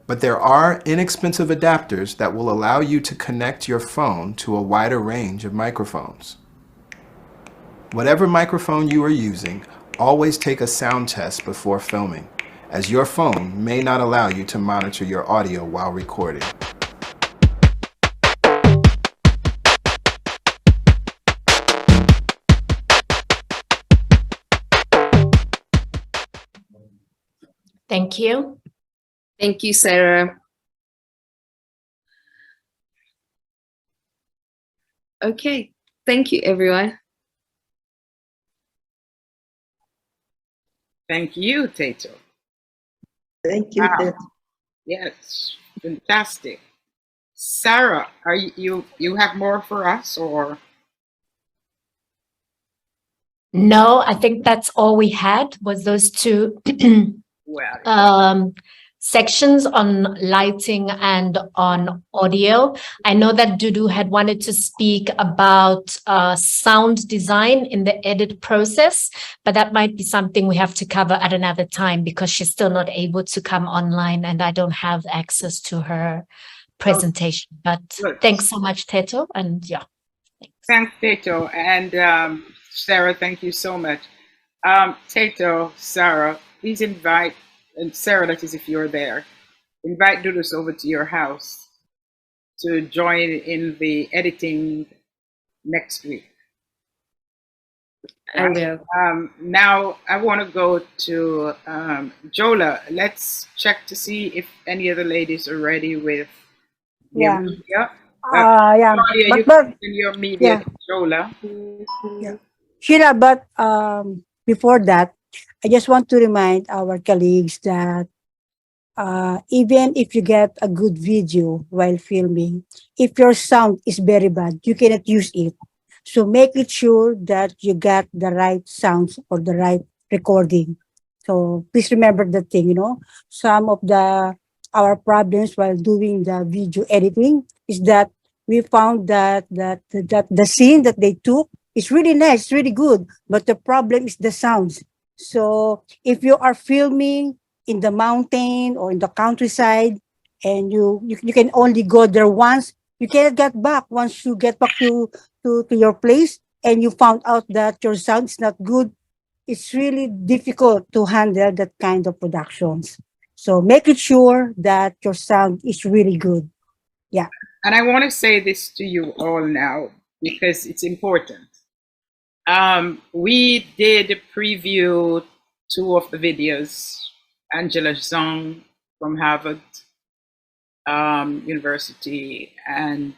But there are inexpensive adapters that will allow you to connect your phone to a wider range of microphones. Whatever microphone you are using, always take a sound test before filming, as your phone may not allow you to monitor your audio while recording. Thank you. Thank you, Sarah. Okay, thank you, everyone. Thank you, Tato. Thank you. Wow. Yes, fantastic. Sarah, are you have more for us, or? No, I think that's all we had was those two Well, sections on lighting and on audio. I know that Dudu had wanted to speak about sound design in the edit process, but that might be something we have to cover at another time because she's still not able to come online and I don't have access to her presentation. But thanks so much, Teto. And yeah. Thanks, Tato. And Sarah, thank you so much. Tato, Sarah, please invite, and Sarah, that is if you're there, invite Dudus over to your house to join in the editing next week. I will. Now I want to go to Jola. Let's check to see if any of the ladies are ready with their media. Yeah, Claudia, you but can send your media to Jola. yeah, Sheila, but before that, I just want to remind our colleagues that even if you get a good video while filming, if your sound is very bad, you cannot use it. So make it sure that you get the right sounds or the right recording. So please remember that thing, some of our problems while doing the video editing is that we found that the scene that they took is really nice, it's really good, but the problem is the sounds. So if you are filming in the mountain or in the countryside and you can only go there once, you cannot get back once you get back to your place and you found out that your sound is not good. It's really difficult to handle that kind of productions. So make it sure that your sound is really good. Yeah. And I want to say this to you all now because it's important. We did preview 2 of the videos. Angela Zhang from Harvard University and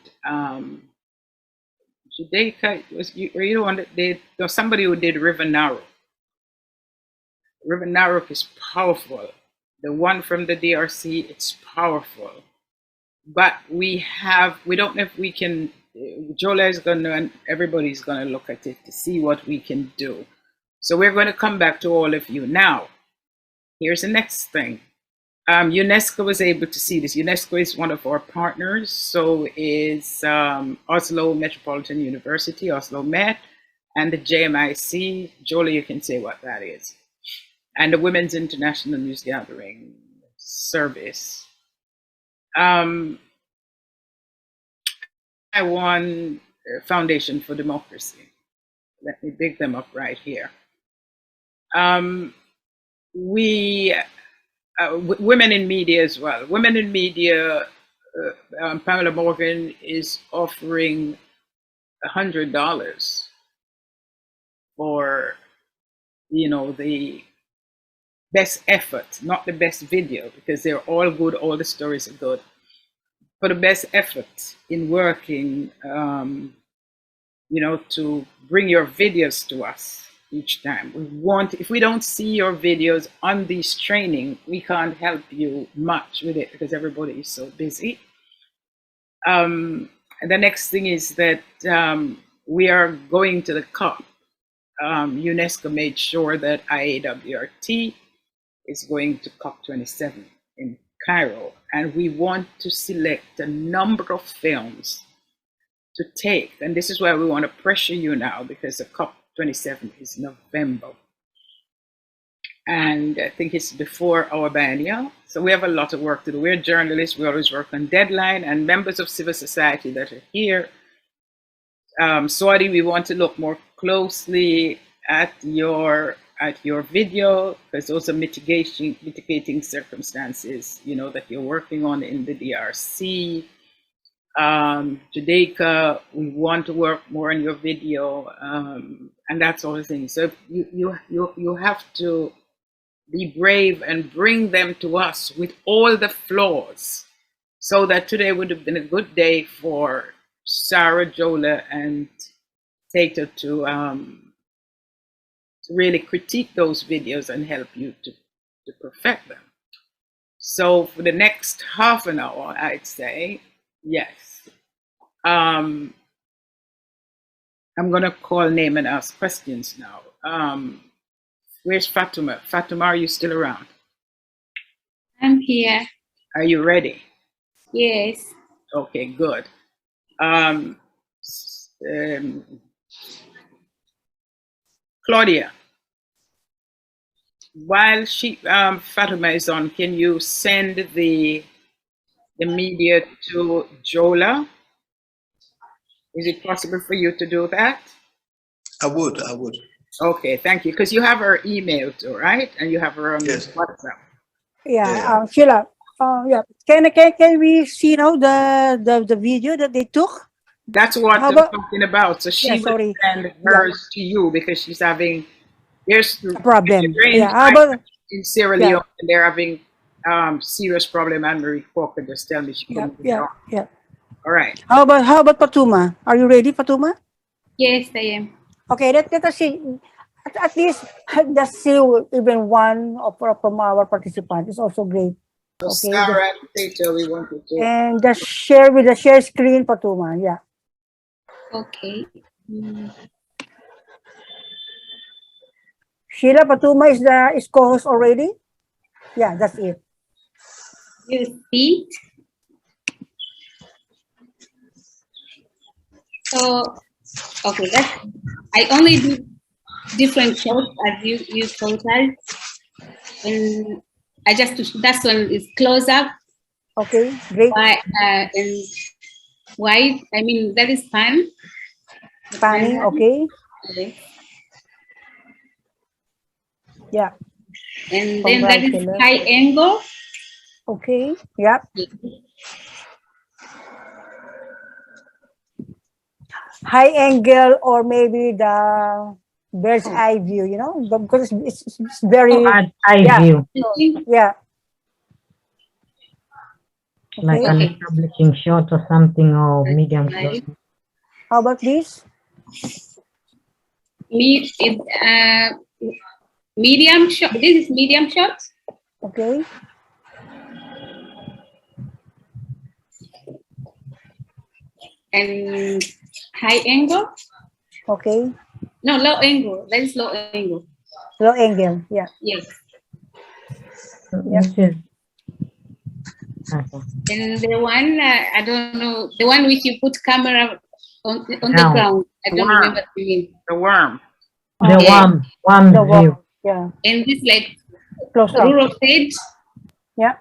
Judaica was you one that did somebody who did River Narrow. River Narrow is powerful. The one from the DRC, it's powerful. But we don't know if we can. Jola is gonna and everybody's gonna look at it to see what we can do. So we're going to come back to all of you now. Here's the next thing. UNESCO was able to see this. UNESCO is one of our partners, so is Oslo Metropolitan University, Oslo Met, and the JMIC. Jolie, you can say what that is. And the Women's International News Gathering Service. I won Foundation for Democracy. Let me big them up right here. Women in media as well. Women in media, Pamela Morgan is offering $100 for, the best effort, not the best video, because they're all good, all the stories are good, for the best effort in working, to bring your videos to us each time. If we don't see your videos on these training, we can't help you much with it because everybody is so busy. And the next thing is that we are going to the COP. UNESCO made sure that IAWRT is going to COP27 in Cairo, and we want to select a number of films to take. And this is why we want to pressure you now, because the COP27 is November. And I think it's before our biennial. So we have a lot of work to do. We're journalists, we always work on deadline, and members of civil society that are here. Swati, we want to look more closely at your video, because those are mitigating circumstances, that you're working on in the DRC. Judaica, we want to work more on your video, and that sort of thing. So you have to be brave and bring them to us with all the flaws, so that today would have been a good day for Sara, Jola, and Tata to really critique those videos and help you to perfect them. So for the next half an hour, I'd say, yes. I'm going to call name and ask questions now. Where's Fatuma? Fatuma, are you still around? I'm here. Are you ready? Yes. Okay, good. Claudia, while Fatima is on, can you send the media to Jola? Is it possible for you to do that? I would. Okay, thank you. Because you have her email too, right? And you have her on WhatsApp. Yeah, Sheila. Yeah. Can we see now the video that they took? That's what I'm talking about. So she will send hers to you, because she's having a problem. In Sierra Leone, and they're having serious problem. Anne Marie Coker just tell me she couldn't get on. Yeah. All right. How about Fatuma? Are you ready, Fatuma? Yes, I am. Okay, let us see. At least just see even one from our participants is also great. So Sara and Tata, we wanted to. And just share with the share screen, Fatuma. Yeah. Okay. Sheila, Fatuma is co-host already. Yeah, that's it. You see? So, okay, I only do different shots as you told us, and I just that one is close up. Okay, great. And wide, I mean that is pan. Panning, okay. Yeah. And then that is high angle. Okay. Yep. High angle, or maybe the bird's eye view, because it's very eye view. Yeah. Like an establishing shot or something, or medium shot. How about this? Medium shot. This is medium shot. Okay. And high angle. Okay. No, low angle. That is low angle. Low angle, yeah. Yes. This is Okay. And the one, I don't know, the one which you put camera on the Now, ground. I don't Worm. remember the name. The worm. the Yeah. worm The view. worm. Yeah. And this like Close up. rural stage. Yeah.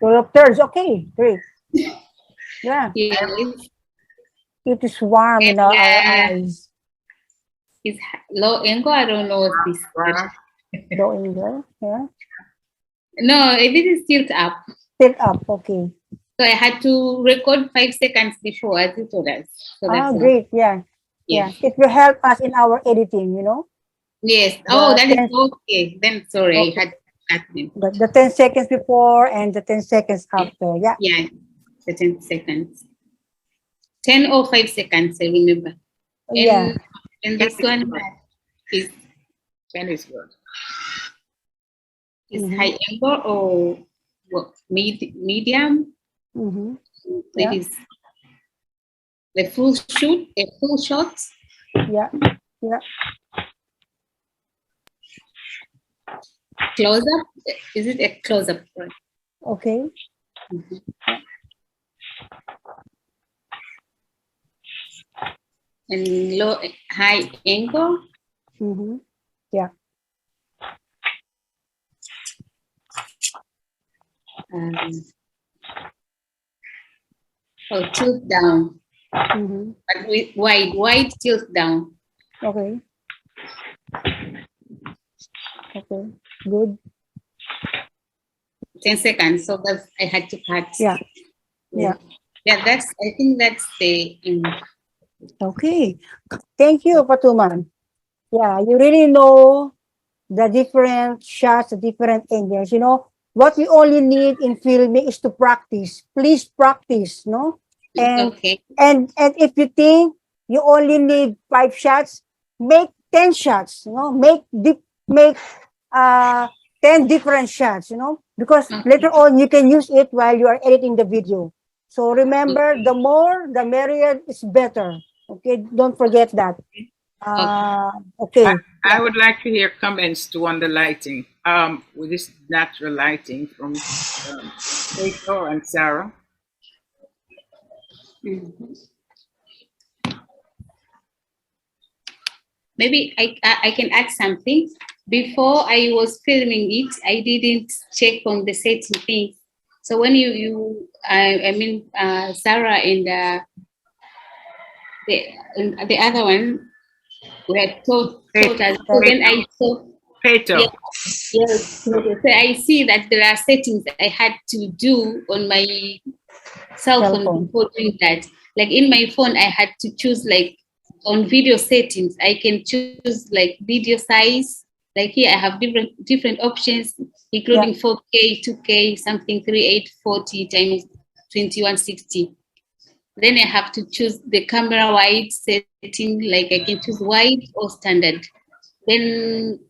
Go up thirds. Okay. Great. Yeah. Yes. It is warm in our And eyes. it's low angle. I don't know what this. Worm. Low angle. Yeah. No, this is tilt up. Tilt up. Okay. So I had to record 5 seconds before as you told us. So that's all. Great. Yeah. Yeah. Yeah. It will help us in our editing, you know. Yes. Oh, that is 10 okay. Then sorry, Okay. I had that name. the 10 seconds before and the 10 seconds after. Yeah. Yeah, the 10 seconds. 10 or 5 seconds, I remember. Yeah. And this one is 10 is good. high angle or what, medium. Mm-hmm. That is the full shoot, a full shot. Yeah. Yeah. Close up. Is it a close up? Okay. And low, high angle. Yeah. Tilt down. But with wide tilt down. Okay. Okay. Good. 10 seconds. So that's I had to cut. Yeah. Yeah. Yeah, I think that's the Okay. Thank you, Patuman. Yeah, you really know the different shots, the different angles. You know, what we only need in filming is to practice. Please practice, no? And okay. and if you think you only need 5 shots, make 10 shots, you know, make 10 different shots, you know, because later on you can use it while you are editing the video. So remember, the more, the merrier is better. Okay, don't forget that. Okay. I would like to hear comments too on the lighting. With this natural lighting from Rachel and Sarah. Maybe I can add something. Before I was filming it, I didn't check on the setting things. So when Sarah and the other one were taught us. So when I saw, so I see that there are settings I had to do on my cell phone before doing that. Like in my phone, I had to choose like on video settings. I can choose like video size. Like here, I have different options, including 4K, 2K, something 3840 times 2160. Then I have to choose the camera wide setting, like I can choose wide or standard. Then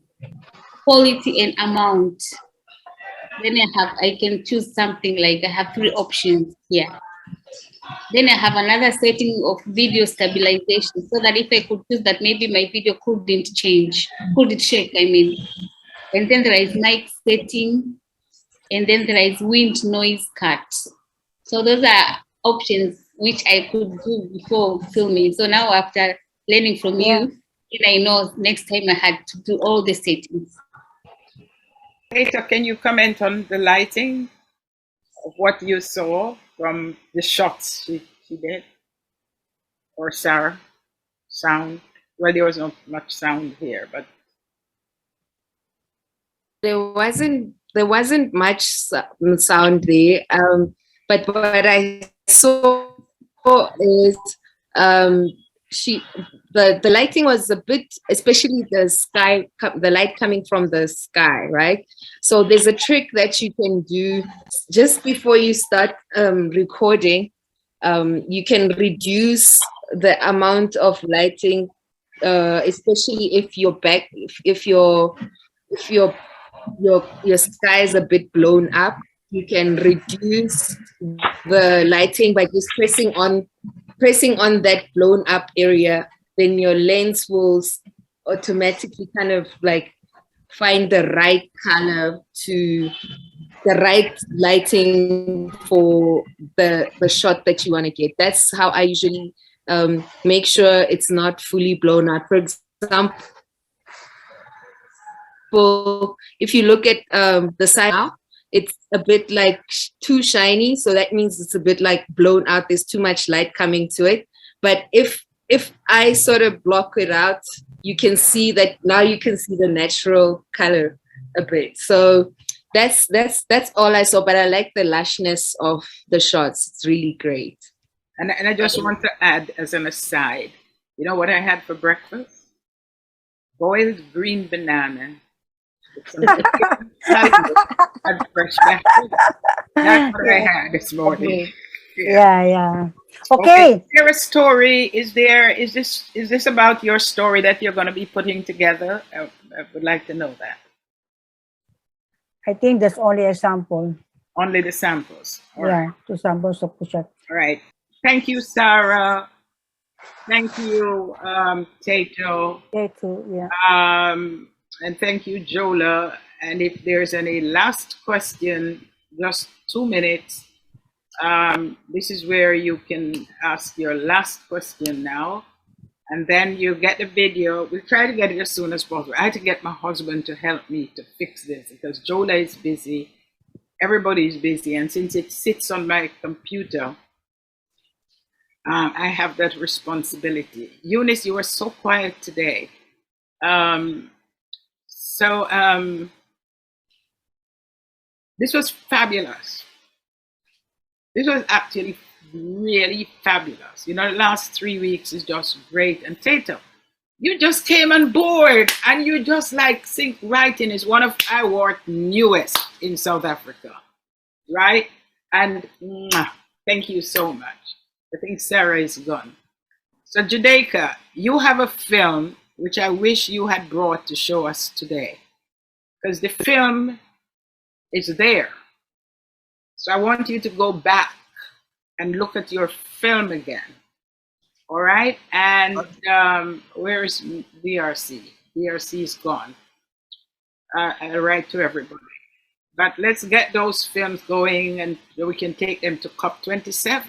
quality and amount. Then I can choose something like I have 3 options here. Then I have another setting of video stabilization, so that if I could choose that, maybe my video couldn't shake, I mean. And then there is mic setting, and then there is wind noise cut. So those are options which I could do before filming. So now after learning from you, I know next time I had to do all the settings. Rachel, can you comment on the lighting of what you saw from the shots she did? Or Sarah? Sound? Well, there was not much sound here, but there wasn't much sound there. But what I saw is the lighting was a bit, especially the sky, the light coming from the sky, right? So there's a trick that you can do just before you start recording. You can reduce the amount of lighting, especially if if your sky is a bit blown up. You can reduce the lighting by just pressing on that blown up area. Then your lens will automatically kind of like find the right color to the right lighting for the shot that you want to get. That's how I usually make sure it's not fully blown out. For example, if you look at the side now, it's a bit like too shiny, so that means it's a bit like blown out. There's too much light coming to it. But if I sort of block it out, you can see that now you can see the natural color a bit. So that's all I saw. But I like the lushness of the shots. It's really great. And I just want to add as an aside, you know what I had for breakfast? Boiled green banana. And fresh vegetables. That's what I had this morning. Yeah. Okay. Is there a story? Is this about your story that you're going to be putting together? I would like to know that. I think that's only a sample. Only the samples. All yeah, right. 2 samples of the shot. All right. Thank you, Sara. Thank you, Tato. Tato, yeah. And thank you, Jola. And if there's any last question, just 2 minutes. This is where you can ask your last question now. And then you get the video. We'll try to get it as soon as possible. I had to get my husband to help me to fix this because Jola is busy. Everybody is busy. And since it sits on my computer, I have that responsibility. Eunice, you were so quiet today. This was fabulous. This was actually really fabulous. You know, the last 3 weeks is just great. And Tato, you just came on board and you just like sync writing is one of our newest in South Africa, right? And thank you so much. I think Sara is gone. So Judaica, you have a film which I wish you had brought to show us today because the film is there. So I want you to go back and look at your film again. All right? And where is DRC? DRC is gone. I'll write to everybody. But let's get those films going and we can take them to COP27.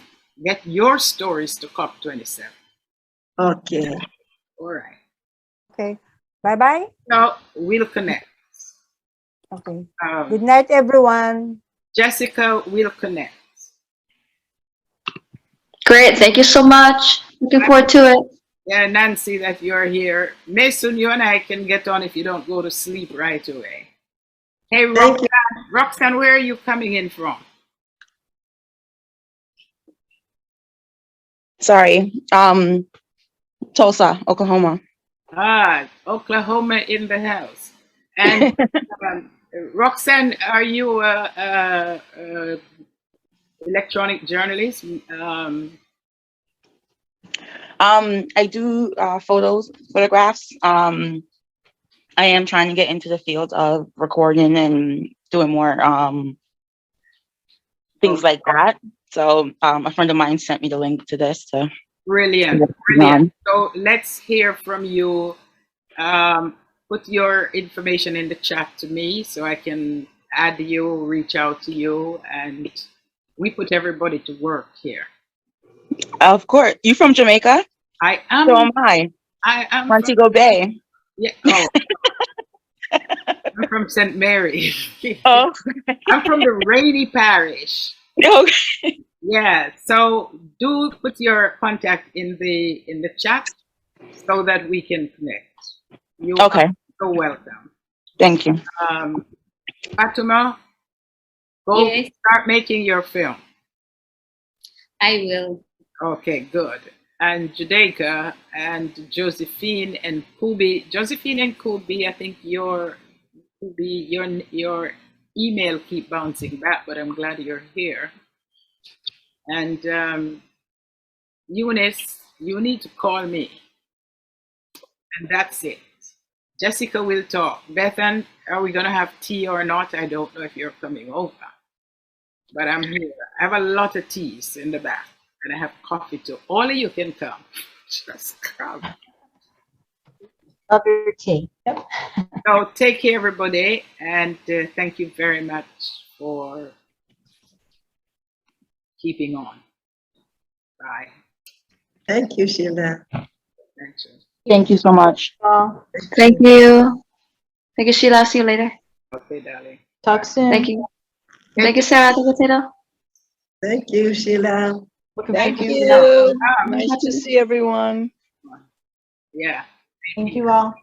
Get your stories to COP27. Okay. All right. Okay. Bye-bye. So we'll connect. Okay. Good night, everyone. Jessica, we'll connect. Great. Thank you so much. Looking forward to it. Yeah, Nancy, that you're here. Mason, you and I can get on if you don't go to sleep right away. Hey, Roxanne, where are you coming in from? Sorry, Tulsa, Oklahoma. Oklahoma in the house. And Roxanne, are you a electronic journalist? I do photographs. I am trying to get into the field of recording and doing more things like that. So a friend of mine sent me the link to this. Brilliant. Brilliant. So let's hear from you. Put your information in the chat to me so I can add you, reach out to you, and we put everybody to work here. Of course. You from Jamaica? I am. So am I. I am Montego Bay. Yeah. Oh. I'm from St. Mary. Oh. I'm from the Rainy Parish. Okay. Yeah. So do put your contact in the chat so that we can connect. You okay. are so welcome. Thank you. Fatuma, go start making your film. I will. Okay, good. And Judaica and Josephine and Kubi. Josephine and Kubi, I think your email keep bouncing back, but I'm glad you're here. And Eunice, you need to call me. And that's it. Jessica will talk. Bethan, are we going to have tea or not? I don't know if you're coming over. But I'm here. I have a lot of teas in the back. And I have coffee too. All of you can come. Just come. Love your tea. Yep. So take care, everybody. And thank you very much for keeping on. Bye. Thank you, Sheila. Thank you. Thank you so much. Thank you. Thank you, Sheila. See you later. Okay, darling. Talk soon. Thank you. Thank you, Sarah. Thank you, Tato. Thank you, Sheila. Thank you. you. I'm Nice to happy. see everyone. Yeah. Thank you all.